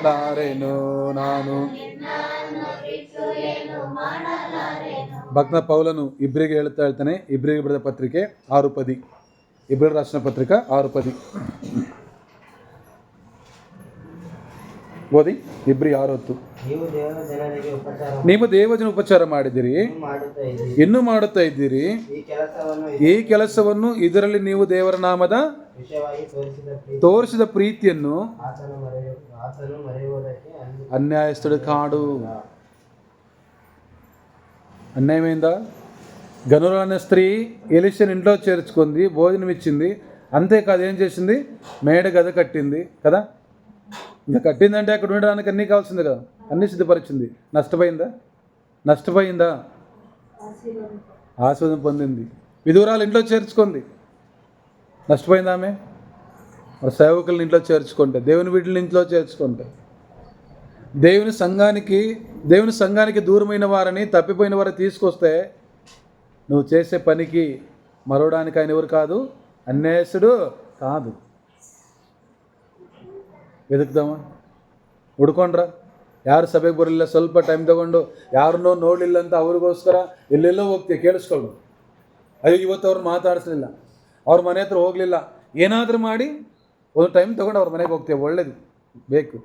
ಲಾರೆನು. ನಾನು ಭಕ್ತ ಪೌಲನು ಇಬ್ರಿಗೆ ಹೇಳ್ತಾನೆ. ಇಬ್ರಿಗೆ ಬರೆದ ಪತ್ರಿಕೆ 6:10. ಇಬ್ರಿಯ ರಾಷ್ಟ್ರ ಪತ್ರಿಕೆ 6:10 ಓದಿ. ಇಬ್ರಿ 6:10. ನೀವು ದೇವಜನ ಉಪಚಾರ ಮಾಡಿದಿರಿ, ಇನ್ನೂ ಮಾಡುತ್ತಾ ಇದ್ದೀರಿ. ಈ ಕೆಲಸವನ್ನು ಇದರಲ್ಲಿ ನೀವು ದೇವರ ನಾಮದ ತೋರಿಸಿದ ಪ್ರೀತಿಯನ್ನು అన్యాయస్తుడు కాడు. అన్యాయమైందా? గనులు అనే స్త్రీ ఎలీషాని ఇంట్లో చేర్చుకుంది, భోజనం ఇచ్చింది. అంతేకాదు, ఏం చేసింది? మేడ గద కట్టింది కదా. ఇంకా కట్టిందంటే అక్కడ ఉండడానికి అన్నీ కావాల్సింది కదా, అన్నీ సిద్ధపరిచింది. నష్టపోయిందా? నష్టపోయిందా? ఆశీర్వాదం పొందింది. విధురాలు ఇంట్లో చేర్చుకుంది. నష్టపోయిందా ఆమె? మరి సేవకులను ఇంట్లో చేర్చుకుంటే, దేవుని బిడ్డలను ఇంట్లో చేర్చుకుంటే, దేవుని సంఘానికి దూరమైన వారిని, తప్పిపోయిన వారిని తీసుకొస్తే, నువ్వు చేసే పనికి మరవడానికి ఆయన ఎవరు కాదు? అన్యాయస్తుడు కాదు. వెతుకుదామಾ? ಹುಡ್ಕೊಂಡ್ರ? ಯಾರು ಸಭೆಗೆ ಬರಲಿಲ್ಲ, ಸ್ವಲ್ಪ ಟೈಮ್ ತಗೊಂಡು ಯಾರನ್ನೋ ನೋಡಲಿಲ್ಲ ಅಂತ ಅವ್ರಿಗೋಸ್ಕರ ಎಲ್ಲೆಲ್ಲೋ ಹೋಗ್ತೀವಿ. ಕೇಳಿಸ್ಕೊಂಡು, ಅಯ್ಯೋ ಇವತ್ತು ಅವ್ರು ಮಾತಾಡಿಸ್ಲಿಲ್ಲ, ಅವ್ರ ಮನೆ ಹತ್ರ ಹೋಗಲಿಲ್ಲ, ಏನಾದರೂ ಮಾಡಿ ಒಂದು ಟೈಮ್ ತೊಗೊಂಡು ಅವ್ರ ಮನೆಗೆ ಹೋಗ್ತೇವೆ. ಒಳ್ಳೇದು ಬೇಕು.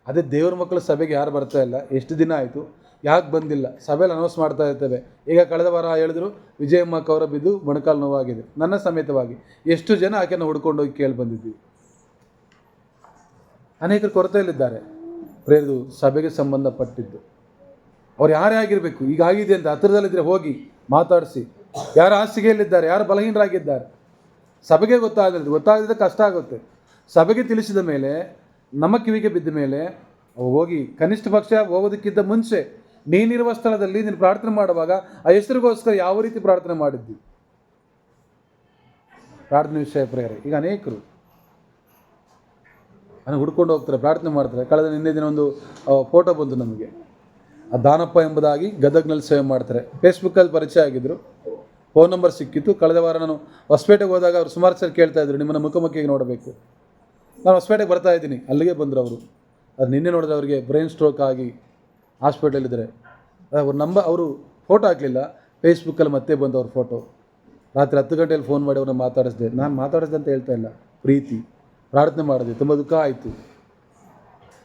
ಅದೇ ದೇವ್ರ ಮಕ್ಕಳು ಸಭೆಗೆ ಯಾರು ಬರ್ತಾ ಇಲ್ಲ, ಎಷ್ಟು ದಿನ ಆಯಿತು, ಯಾಕೆ ಬಂದಿಲ್ಲ? ಸಭೆಯಲ್ಲಿ ಅನೌನ್ಸ್ ಮಾಡ್ತಾ ಇರ್ತೇವೆ. ಈಗ ಕಳೆದ ವಾರ ಹೇಳಿದ್ರು, ವಿಜಯಮ್ಮಕ್ಕ ಅವರ ಬಿದ್ದು ಮೊಣಕಾಲು ನೋವಾಗಿದೆ, ನನ್ನ ಸಮೇತವಾಗಿ. ಎಷ್ಟು ಜನ ಆಕೆಯನ್ನು ಹುಡ್ಕೊಂಡು ಹೋಗಿ ಕೇಳಿ ಬಂದಿದ್ದೀವಿ. ಅನೇಕರು ಕೊರತೆಯಲ್ಲಿದ್ದಾರೆ. ಪ್ರೇರಿದು ಸಭೆಗೆ ಸಂಬಂಧಪಟ್ಟಿದ್ದು ಅವ್ರು ಯಾರೇ ಆಗಿರಬೇಕು. ಈಗ ಆಗಿದೆ ಅಂತ ಹತ್ತಿರದಲ್ಲಿದ್ದರೆ ಹೋಗಿ ಮಾತಾಡಿಸಿ ಯಾರು ಹಾಸಿಗೆಯಲ್ಲಿದ್ದಾರೆ, ಯಾರು ಬಲಹೀನರಾಗಿದ್ದಾರೆ. ಸಭೆಗೆ ಗೊತ್ತಾಗದಿದ್ದರೆ ಕಷ್ಟ ಆಗುತ್ತೆ. ಸಭೆಗೆ ತಿಳಿಸಿದ ಮೇಲೆ, ನಮ್ಮ ಕಿವಿಗೆ ಬಿದ್ದ ಮೇಲೆ ಹೋಗಿ ಕನಿಷ್ಠ ಪಕ್ಷ ಹೋಗೋದಕ್ಕಿಂತ ಮುಂಚೆ ನೀನಿರುವ ಸ್ಥಳದಲ್ಲಿ ನೀನು ಪ್ರಾರ್ಥನೆ ಮಾಡುವಾಗ ಆ ಹೆಸರಿಗೋಸ್ಕರ ಯಾವ ರೀತಿ ಪ್ರಾರ್ಥನೆ ಮಾಡಿದ್ದಿ? ಪ್ರಾರ್ಥನೆ ವಿಷಯ ಪ್ರೇಯರ್. ಈಗ ಅನೇಕರು ನನಗೆ ಹುಡ್ಕೊಂಡು ಹೋಗ್ತಾರೆ, ಪ್ರಾರ್ಥನೆ ಮಾಡ್ತಾರೆ. ಕಳೆದ ನಿನ್ನೆ ದಿನ ಒಂದು ಫೋಟೋ ಬಂತು ನಮಗೆ. ಆ ದಾನಪ್ಪ ಎಂಬುದಾಗಿ ಗದಗ್ನಲ್ಲಿ ಸೇವೆ ಮಾಡ್ತಾರೆ. ಫೇಸ್ಬುಕ್ಕಲ್ಲಿ ಪರಿಚಯ ಆಗಿದ್ದರು, ಫೋನ್ ನಂಬರ್ ಸಿಕ್ಕಿತ್ತು. ಕಳೆದ ವಾರ ನಾನು ಹೊಸಪೇಟೆಗೆ ಹೋದಾಗ ಅವರು ಸುಮಾರು ಸರಿ ಕೇಳ್ತಾಯಿದ್ರು, ನಿಮ್ಮನ್ನು ಮುಖಾಮುಖಿಗೆ ನೋಡಬೇಕು. ನಾನು ಹೊಸಪೇಟೆಗೆ ಬರ್ತಾ ಇದ್ದೀನಿ, ಅಲ್ಲಿಗೆ ಬಂದರು ಅವರು. ಅದು ನಿನ್ನೆ ನೋಡಿದ್ರೆ ಅವರಿಗೆ ಬ್ರೈನ್ ಸ್ಟ್ರೋಕ್ ಆಗಿ ಹಾಸ್ಪಿಟಲಿದ್ದಾರೆ. ಅವರು ಫೋಟೋ ಹಾಕಲಿಲ್ಲ, ಫೇಸ್ಬುಕ್ಕಲ್ಲಿ ಮತ್ತೆ ಬಂದು ಅವ್ರ ಫೋಟೋ. ರಾತ್ರಿ 10 ಗಂಟೆಯಲ್ಲಿ ಫೋನ್ ಮಾಡಿ ಅವ್ರನ್ನ ಮಾತಾಡಿಸಿದೆ. ನಾನು ಮಾತಾಡಿಸ್ದೆ ಅಂತ ಹೇಳ್ತಾ ಇಲ್ಲ, ಪ್ರೀತಿ ಪ್ರಾರ್ಥನೆ ಮಾಡಿದೆ. ತುಂಬ ದುಃಖ ಆಯಿತು.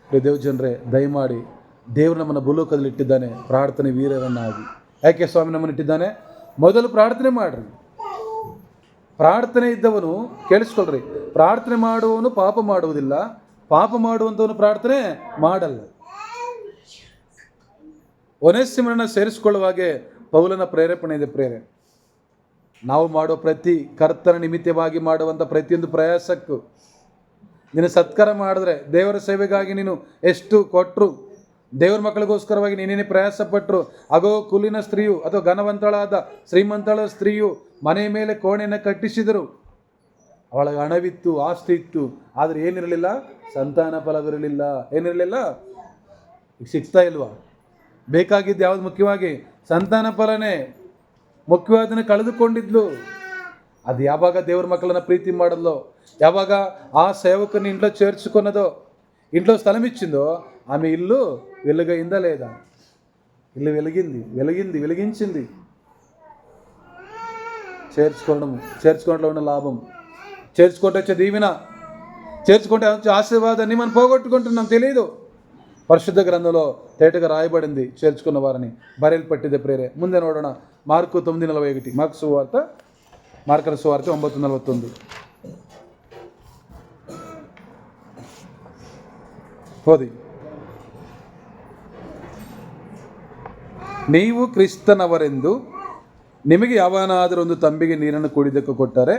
ದೇವ್ ಜನರೇ, ದಯಮಾಡಿ ದೇವರು ನಮ್ಮನ್ನು ಭೂಲೋಕದಲ್ಲಿ ಇಟ್ಟಿದ್ದಾನೆ ಪ್ರಾರ್ಥನೆ ವೀರರನ್ನಾಗಿ. ಯಾಕೆ ಸ್ವಾಮಿ ನಮ್ಮನ್ನು ಇಟ್ಟಿದ್ದಾನೆ? ಮೊದಲು ಪ್ರಾರ್ಥನೆ ಮಾಡಿರಿ. ಪ್ರಾರ್ಥನೆ ಇದ್ದವನು ಕೇಳಿಸ್ಕೊಳ್ರಿ, ಪ್ರಾರ್ಥನೆ ಮಾಡುವವನು ಪಾಪ ಮಾಡುವುದಿಲ್ಲ, ಪಾಪ ಮಾಡುವಂಥವನು ಪ್ರಾರ್ಥನೆ ಮಾಡಲ್ಲ. ಒನೇಸಿಮನನ್ನು ಸೇರಿಸಿಕೊಳ್ಳುವಾಗೆ ಪೌಲನ ಪ್ರೇರೇಪಣೆ ಇದೆ. ನಾವು ಮಾಡುವ ಪ್ರತಿ ಕರ್ತನ ನಿಮಿತ್ತವಾಗಿ ಮಾಡುವಂಥ ಪ್ರತಿಯೊಂದು ಪ್ರಯಾಸಕ್ಕೂ, ನೀನು ಸತ್ಕಾರ ಮಾಡಿದ್ರೆ ದೇವರ ಸೇವೆಗಾಗಿ ನೀನು ಎಷ್ಟು ಕೊಟ್ಟರು, ದೇವರ ಮಕ್ಕಳಿಗೋಸ್ಕರವಾಗಿ ನೀನೇನೇ ಪ್ರಯಾಸಪಟ್ಟರು, ಅಗೋ ಕುಲಿನ ಸ್ತ್ರೀಯು ಅಥವಾ ಘನವಂತಳಾದ ಶ್ರೀಮಂತಳ ಸ್ತ್ರೀಯು ಮನೆಯ ಮೇಲೆ ಕೋಣೆಯನ್ನು ಕಟ್ಟಿಸಿದರು. ಅವಳಿಗೆ ಹಣವಿತ್ತು, ಆಸ್ತಿ ಇತ್ತು, ಆದರೆ ಏನಿರಲಿಲ್ಲ? ಸಂತಾನ ಫಲವಿರಲಿಲ್ಲ. ಏನಿರಲಿಲ್ಲ? ಈಗ ಸಿಗ್ತಾ ಇಲ್ವಾ? ಬೇಕಾಗಿದ್ದು ಯಾವುದು? ಮುಖ್ಯವಾಗಿ ಸಂತಾನ ಫಲನೇ ಮುಖ್ಯವಾದನ್ನು ಕಳೆದುಕೊಂಡಿದ್ಲು. ಅದು ಯಾವಾಗ ದೇವ್ರ ಮಕ್ಕಳನ್ನು ಪ್ರೀತಿ ಮಾಡಲ್ಲೋ, ಯಾವಾಗ ಆ ಸೇವಕನ ಇಂట్లో చేర్చుకున్నదో, ఇంట్లో స్థలం ఇచ్చిందో, ఆమె ఇల్లు వెలుగైందా లేదా? ఇల్లు వెలిగించింది. చేర్చుకోవడంలో ఉన్న లాభం, చేర్చుకుంటే వచ్చే దీవెన, చేర్చుకుంటే వచ్చే ఆశీర్వాదాన్ని మనం పోగొట్టుకుంటున్నాం, తెలియదు. ಪರಿಶುದ್ಧ ಗ್ರಂಥంలో ತೇಟగా ರಾಯಬడింది చేర్చుకున్న వారిని ಬರೆಯಲು ಪಟ್ಟಿದೆ ಪ್ರೇರೆ. ಮುಂದೆ ನೋಡೋಣ. ಮಾರ್ಕು 9:41. ಮಾರ್ಕನ ಸುವಾರ್ತೆ 9:41. ಓದಿ. ನೀವು ಕ್ರಿಸ್ತನವರೆಂದು ನಿಮಗೆ ಯಾವನಾದರೂ ಒಂದು ತಂಬಿಗೆ ನೀರನ್ನು ಕುಡಿದಕ್ಕೆ ಕೊಟ್ಟರೆ,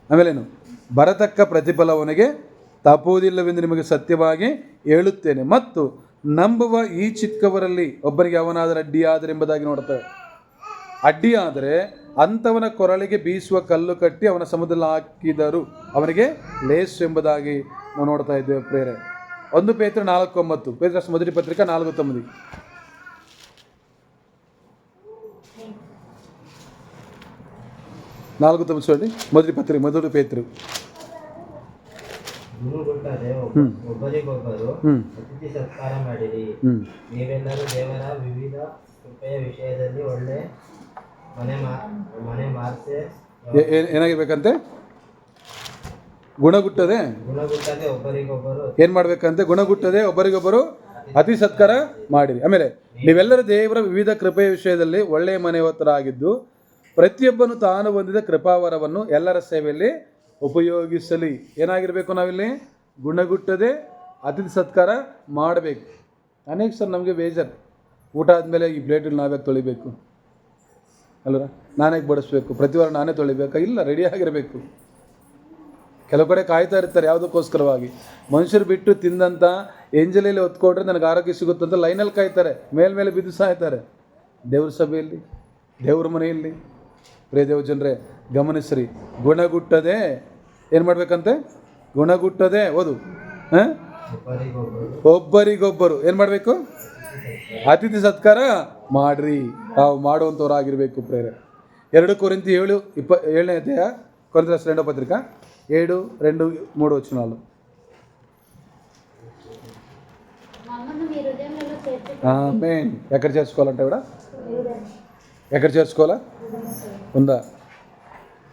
ಆಮೇಲೇನು? ಬರತಕ್ಕ ಪ್ರತಿಫಲ ಅವನಿಗೆ ತಪ್ಪುವುದಿಲ್ಲವೆಂದು ನಿಮಗೆ ಸತ್ಯವಾಗಿ ಹೇಳುತ್ತೇನೆ. ಮತ್ತು ನಂಬುವ ಈ ಚಿಕ್ಕವರಲ್ಲಿ ಒಬ್ಬನಿಗೆ ಯಾವನಾದರೂ ಅಡ್ಡಿಯಾದರೆ ಎಂಬುದಾಗಿ ನೋಡ್ತಾರೆ. ಅಡ್ಡಿಯಾದರೆ ಅಂಥವನ ಕೊರಳಿಗೆ ಬೀಸುವ ಕಲ್ಲು ಕಟ್ಟಿ ಅವನ ಸಮುದ್ರದಲ್ಲಿ ಹಾಕಿದರು ಅವನಿಗೆ ಲೇಸು ಎಂಬುದಾಗಿ ನಾವು ನೋಡ್ತಾ ಇದ್ದೇವೆ ಪ್ರೇರೆ. 1 ಪೇತ್ರ 4:9. ಪೇತ್ರ ಮೊದಲ ಪತ್ರಿಕೆ 4:9. 4:9 చూడండి. మొదటి పేతురు. ಗುಣಗುಟ್ಟದೆ ಒಬ್ಬರಿಗೊಬ್ಬರು ಅತಿಥಿ ಸತ್ಕಾರ ಮಾಡಿರಿ. ನೀವೆಲ್ಲರೂ ದೇವರ ವಿವಿಧ ಕೃಪೆಯ ವಿಷಯದಲ್ಲಿ ಒಳ್ಳೆ ಮನೆ ಮಾರ್ಸೆ ಏನಾಗಿರ್ಬೇಕಂತೆ? ಗುಣಗುಟ್ಟದೆ ಒಬ್ಬರಿಗೊಬ್ಬರು ಏನು ಮಾಡಬೇಕಂತೆ? ಗುಣಗುಟ್ಟದೆ ಒಬ್ಬರಿಗೊಬ್ಬರು ಅತಿ ಸತ್ಕಾರ ಮಾಡಿರಿ. ಆಮೇಲೆ ನೀವೆಲ್ಲರೂ ದೇವರ ವಿವಿಧ ಕೃಪೆಯ ವಿಷಯದಲ್ಲಿ ಒಳ್ಳೆಯ ಮನೆಯವತ್ತರಾಗಿದ್ದು ಪ್ರತಿಯೊಬ್ಬನು ತಾನು ಹೊಂದಿದ ಕೃಪಾವರವನ್ನು ಎಲ್ಲರ ಸೇವೆಯಲ್ಲಿ ಉಪಯೋಗಿಸಲಿ. ಏನಾಗಿರಬೇಕು? ನಾವಿಲ್ಲಿ ಗುಣಗುಟ್ಟದೆ ಅತಿಥಿ ಸತ್ಕಾರ ಮಾಡಬೇಕು. ಅನೇಕ ಸರ್ ನಮಗೆ ಬೇಜಾರು, ಊಟ ಆದಮೇಲೆ ಈ ಪ್ಲೇಟಲ್ಲಿ ನಾವೇ ತೊಳಿಬೇಕು ಅಲ್ವ, ನಾನೇ ಬಡಿಸ್ಬೇಕು, ಪ್ರತಿ ವಾರ ನಾನೇ ತೊಳಿಬೇಕಾ? ಇಲ್ಲ, ರೆಡಿಯಾಗಿರಬೇಕು. ಕೆಲವು ಕಡೆ ಕಾಯ್ತಾ ಇರ್ತಾರೆ ಯಾವುದಕ್ಕೋಸ್ಕರವಾಗಿ. ಮನುಷ್ಯರು ಬಿಟ್ಟು ತಿಂದಂಥ ಎಂಜಲಲ್ಲಿ ಹೊತ್ಕೊಂಡ್ರೆ ನನಗೆ ಆರೋಗ್ಯ ಸಿಗುತ್ತಂತ ಲೈನಲ್ಲಿ ಕಾಯ್ತಾರೆ, ಮೇಲೆ ಬಿದ್ದು ಸಾಯ್ತಾರೆ. ದೇವ್ರ ಸಭೆಯಲ್ಲಿ, ದೇವ್ರ ಮನೆಯಲ್ಲಿ ಪ್ರೇ ದೇವ ಜನರೇ ಗಮನಿಸ್ರಿ. ಗುಣಗುಟ್ಟದೆ ಏನು ಮಾಡಬೇಕಂತೆ? ಗುಣಗುಟ್ಟದೆ ಓದು. ಒಬ್ಬರಿಗೊಬ್ಬರು ಏನು ಮಾಡಬೇಕು? ಅತಿಥಿ ಸತ್ಕಾರ ಮಾಡ್ರಿ. ತಾವು ಮಾಡುವಂಥವ್ರಾಗಿರಬೇಕು ಪ್ರೇರೆ. 2 ಕೊರಿಂಥಿ 7:7ನೇ ಅಧ್ಯಾಯ, ಕೊರಿಂಥೀಯರ 2వ పత్రిక 7:2-3 వచనాలు. ఆమేన్. ఎక్కడ చేర్చుకోవాలంటే కూడా ఎక్కడ చేర్చుకోవాలా? ఉందా?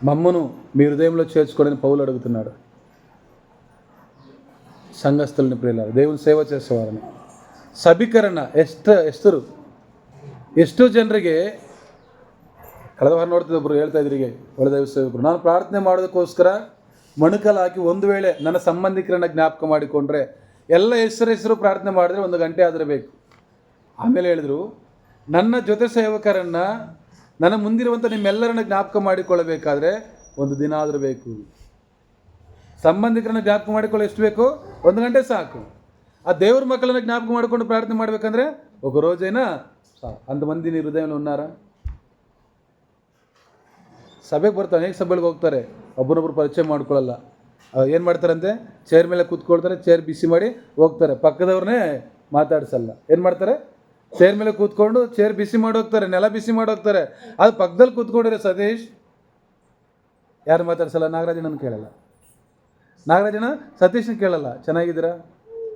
మమ్మను మీ హృదయంలో చేర్చుకోవడానికి పౌలు అడుగుతున్నాడు సంఘస్థుల్ని, ప్రియులారా, దేవుని సేవ చేసేవారని. ಸಭೀಕರಣ ಎಷ್ಟೋ ಜನರಿಗೆ ಕಳೆದ ವಾರ ನೋಡ್ತಿದ್ದೆ, ಒಬ್ಬರು ಹೇಳ್ತಾ ಇದ್ರಿಗೆ, ಒಳ್ಳೆ ದೈವ ಸೇವಕರು, ನಾನು ಪ್ರಾರ್ಥನೆ ಮಾಡೋದಕ್ಕೋಸ್ಕರ ಮಣಕಲ್ ಹಾಕಿ ಒಂದು ವೇಳೆ ನನ್ನ ಸಂಬಂಧಿಕರನ್ನ ಜ್ಞಾಪಕ ಮಾಡಿಕೊಂಡ್ರೆ ಎಲ್ಲ ಹೆಸರು ಪ್ರಾರ್ಥನೆ ಮಾಡಿದ್ರೆ 1 ಗಂಟೆ ಆದರೆ ಬೇಕು. ಆಮೇಲೆ ಹೇಳಿದ್ರು, ನನ್ನ ಜೊತೆ ಸೇವಕರನ್ನು ನನ್ನ ಮುಂದಿರುವಂಥ ನಿಮ್ಮೆಲ್ಲರನ್ನ ಜ್ಞಾಪಕ ಮಾಡಿಕೊಳ್ಳಬೇಕಾದ್ರೆ ಒಂದು ದಿನ ಆದರೂ ಬೇಕು. ಸಂಬಂಧಿಕರನ್ನ ಜ್ಞಾಪಕ ಮಾಡಿಕೊಳ್ಳೋ ಎಷ್ಟು ಬೇಕು? 1 ಗಂಟೆ ಸಾಕು. ಆ ದೇವ್ರ ಮಕ್ಕಳನ್ನ ಜ್ಞಾಪಕ ಮಾಡಿಕೊಂಡು ಪ್ರಾರ್ಥನೆ ಮಾಡಬೇಕಂದ್ರೆ ఒక రోజైనా ಸಾಕು. ಅಂతమంది నీ ಹೃದಯದಲ್ಲಿ ఉన్నారా? ಸಭೆಗೆ ಬರ್ತಾರೆ, ಅನೇಕ ಸಭೆಗಳಿಗೆ ಹೋಗ್ತಾರೆ, ಒಬ್ಬರೊಬ್ಬರು ಪರಿಚಯ ಮಾಡ್ಕೊಳ್ಳಲ್ಲ. ಏನು ಮಾಡ್ತಾರಂತೆ? ಚೇರ್ ಮೇಲೆ ಕೂತ್ಕೊಳ್ತಾರೆ, ಚೇರ್ ಬಿಸಿ ಮಾಡಿ ಹೋಗ್ತಾರೆ, ಪಕ್ಕದವ್ರನ್ನೇ ಮಾತಾಡ್ಸಲ್ಲ. ಏನು ಮಾಡ್ತಾರೆ? ಚೇರ್ ಮೇಲೆ ಕೂತ್ಕೊಂಡು ಚೇರ್ ಬಿಸಿ ಮಾಡಿ ಹೋಗ್ತಾರೆ, ನೆಲ ಬಿಸಿ ಮಾಡಿ ಹೋಗ್ತಾರೆ. ಅದು ಪಕ್ಕದಲ್ಲಿ ಕೂತ್ಕೊಂಡಿರೋ ಸತೀಶ್ ಯಾರು ಮಾತಾಡ್ಸಲ್ಲ? ನಾಗರಾಜನನ್ನು ಕೇಳಲ್ಲ, ನಾಗರಾಜನ ಸತೀಶ್ನ ಕೇಳಲ್ಲ. ಚೆನ್ನಾಗಿದ್ದೀರಾ?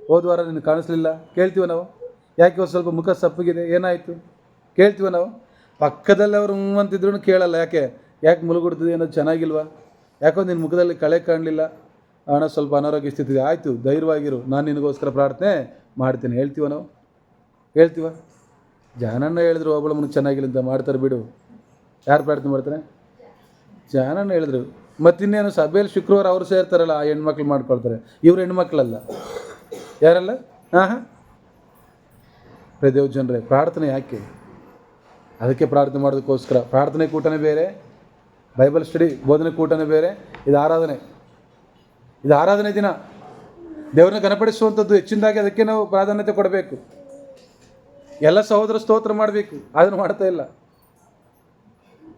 ಹೋದ ವಾರ ನಿನ್ನ ಕಾಣಿಸ್ಲಿಲ್ಲ, ಕೇಳ್ತೀವ ನಾವು. ಯಾಕೆ ಒಂದು ಸ್ವಲ್ಪ ಮುಖ ಸಪ್ಪಗಿದೆ, ಏನಾಯಿತು ಕೇಳ್ತೀವ ನಾವು. ಪಕ್ಕದಲ್ಲಿ ಅವರು ಅಂತಿದ್ರು ಕೇಳಲ್ಲ. ಯಾಕೆ ಮುಳುಗುಡ್ತಿದೆ ಅನ್ನೋದು ಚೆನ್ನಾಗಿಲ್ವಾ? ಯಾಕೋ ನಿನ್ನ ಮುಖದಲ್ಲಿ ಕಳೆ ಕಾಣಲಿಲ್ಲ, ಹಣ ಸ್ವಲ್ಪ ಅನಾರೋಗ್ಯ ಸ್ಥಿತಿ ಇದೆ, ಆಯಿತು ಧೈರ್ಯವಾಗಿರು, ನಾನು ನಿನಗೋಸ್ಕರ ಪ್ರಾರ್ಥನೆ ಮಾಡ್ತೀನಿ, ಹೇಳ್ತೀವ ನಾವು? ಹೇಳ್ತೀವ? ಜಾನಣ್ಣ ಹೇಳಿದ್ರು ಒಬ್ಬಳು ಮುನ್ನ ಚೆನ್ನಾಗಿಲ್ಲ ಅಂತ ಮಾಡ್ತಾರೆ ಬಿಡು. ಯಾರು ಪ್ರಾರ್ಥನೆ ಮಾಡ್ತಾರೆ? ಜಾನಣ್ಣ ಹೇಳಿದ್ರು. ಮತ್ತಿನ್ನೇನು ಸಭೆಯಲ್ಲಿ ಶುಕ್ರವಾರ ಅವರು ಸೇರ್ತಾರಲ್ಲ, ಆ ಹೆಣ್ಮಕ್ಳು ಮಾಡ್ಕೊಳ್ತಾರೆ. ಇವ್ರು ಹೆಣ್ಮಕ್ಳಲ್ಲ. ಯಾರಲ್ಲ? ಹಾಂ ದೇವ್ ಜನರೇ, ಪ್ರಾರ್ಥನೆ ಯಾಕೆ? ಅದಕ್ಕೆ ಪ್ರಾರ್ಥನೆ ಮಾಡೋದಕ್ಕೋಸ್ಕರ. ಪ್ರಾರ್ಥನೆ ಕೂಟನೇ ಬೇರೆ, ಬೈಬಲ್ ಸ್ಟಡಿ ಬೋಧನೆ ಕೂಟನೇ ಬೇರೆ. ಇದು ಆರಾಧನೆ ದಿನ, ದೇವ್ರನ್ನ ಘನಪಡಿಸುವಂಥದ್ದು ಹೆಚ್ಚಿನದಾಗಿ. ಅದಕ್ಕೆ ನಾವು ಪ್ರಾಧಾನ್ಯತೆ ಕೊಡಬೇಕು. ಎಲ್ಲ ಸಹೋದರ ಸ್ತೋತ್ರ ಮಾಡಬೇಕು, ಅದನ್ನು ಮಾಡ್ತಾ ಇಲ್ಲ.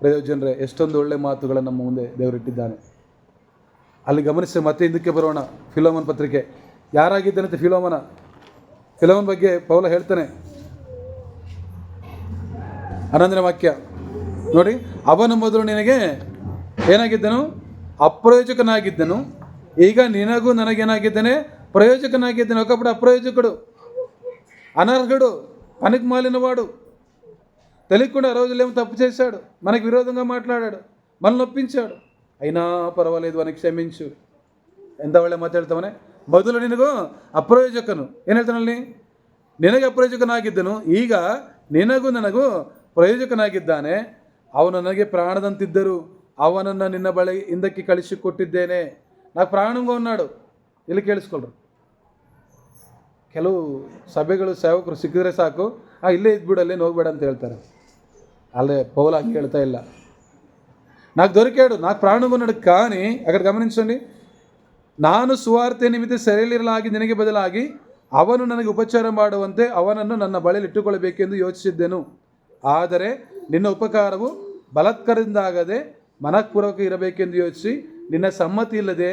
ದೇವ್ ಜನರೇ, ಎಷ್ಟೊಂದು ಒಳ್ಳೆ ಮಾತುಗಳನ್ನು ನಮ್ಮ ಮುಂದೆ ದೇವರಿಟ್ಟಿದ್ದಾನೆ. ಅಲ್ಲಿ ಗಮನಿಸಿ ಮತ್ತೆ ಹಿಂದಕ್ಕೆ ಬರೋಣ. ಫಿಲೋಮನ್ ಪತ್ರಿಕೆ. ಯಾರಾಗಿದ್ದಾನಂತೆ ಫಿಲೋಮನ್ ಬಗ್ಗೆ ಪೌಲ ಹೇಳ್ತಾನೆ. 11ನೇ ವಾಕ್ಯ ನೋಡಿ. ಅವನು ಮೊದಲು ನಿನಗೆ ಏನಾಗಿದ್ದನು? ಅಪ್ರಯೋಜಕನಾಗಿದ್ದನು. ಈಗ ನಿನಗೂ ನನಗೇನಾಗಿದ್ದಾನೆ? ప్రయోజకనాగిద్దని. ఒకప్పుడు అప్రయోజకుడు, అనర్హుడు, పనికి మాలినవాడు, తెలియకుండా ఆ రోజులేమో తప్పు చేశాడు, మనకు విరోధంగా మాట్లాడాడు, మనల్ని నొప్పించాడు. అయినా పర్వాలేదు, అని క్షమించు. ಎಂತ ಒಳ್ಳೆ ಮಾತು ಹೇಳ್ತಾವನೆ. ಮೊದಲು ನಿನಗೂ ಅಪ್ರಯೋಜಕನು. ಏನು ಹೇಳ್ತಾನಲ್ಲಿ? ನಿನಗೆ ಅಪ್ರಯೋಜಕನಾಗಿದ್ದನು, ಈಗ ನಿನಗೂ ನನಗೂ ಪ್ರಯೋಜಕನಾಗಿದ್ದಾನೆ. ಅವನು ನನಗೆ ಪ್ರಾಣದಂತಿದ್ದರು, ಅವನನ್ನು ನಿನ್ನ ಬಳಿ ಹಿಂದಕ್ಕೆ ಕಳಿಸಿಕೊಟ್ಟಿದ್ದೇನೆ. నాకు ప్రాణంగా ఉన్నాడు. ಇಲ್ಲಿ ಕೇಳಿಸ್ಕೊಳ್ರು. ಕೆಲವು ಸಭೆಗಳು ಸೇವಕರು ಸಿಕ್ಕಿದ್ರೆ ಸಾಕು, ಇಲ್ಲೇ ಇದ್ಬಿಡು, ಅಲ್ಲೇನು ಹೋಗ್ಬೇಡ ಅಂತ ಹೇಳ್ತಾರೆ. అల్లే పౌలు హంగి వెళ్తా ಇಲ್ಲ. నాకు దొరికాడు, నాకు ప్రాణంగా ఉన్నాడు. కానీ అక్కడ గమనించండి, ನಾನು ಸುವಾರ್ತೆ ನಿಮಿತ್ತ ಸೆರೆಯಲ್ಲಿರಲಾಗಿ ನಿನಗೆ ಬದಲಾಗಿ ಅವನು ನನಗೆ ಉಪಚಾರ ಮಾಡುವಂತೆ ಅವನನ್ನು ನನ್ನ ಬಳಿಯಲ್ಲಿ ಇಟ್ಟುಕೊಳ್ಳಬೇಕೆಂದು ಯೋಚಿಸಿದ್ದೆನು. ಆದರೆ ನಿನ್ನ ಉಪಕಾರವು ಬಲಾತ್ಕಾರದಿಂದಾಗದೆ ಮನಃಪೂರ್ವಕ ಇರಬೇಕೆಂದು ಯೋಚಿಸಿ ನಿನ್ನ ಸಮ್ಮತಿ ಇಲ್ಲದೆ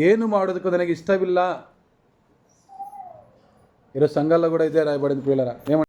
ಏನು ಮಾಡೋದಕ್ಕೂ ನನಗೆ ಇಷ್ಟವಿಲ್ಲ. ಇರೋ ಸಂಘಲ್ಲ ಕೂಡ ಇದೆ ರಾಯಬಾಡಿದ ಪ್ರಿಯರ.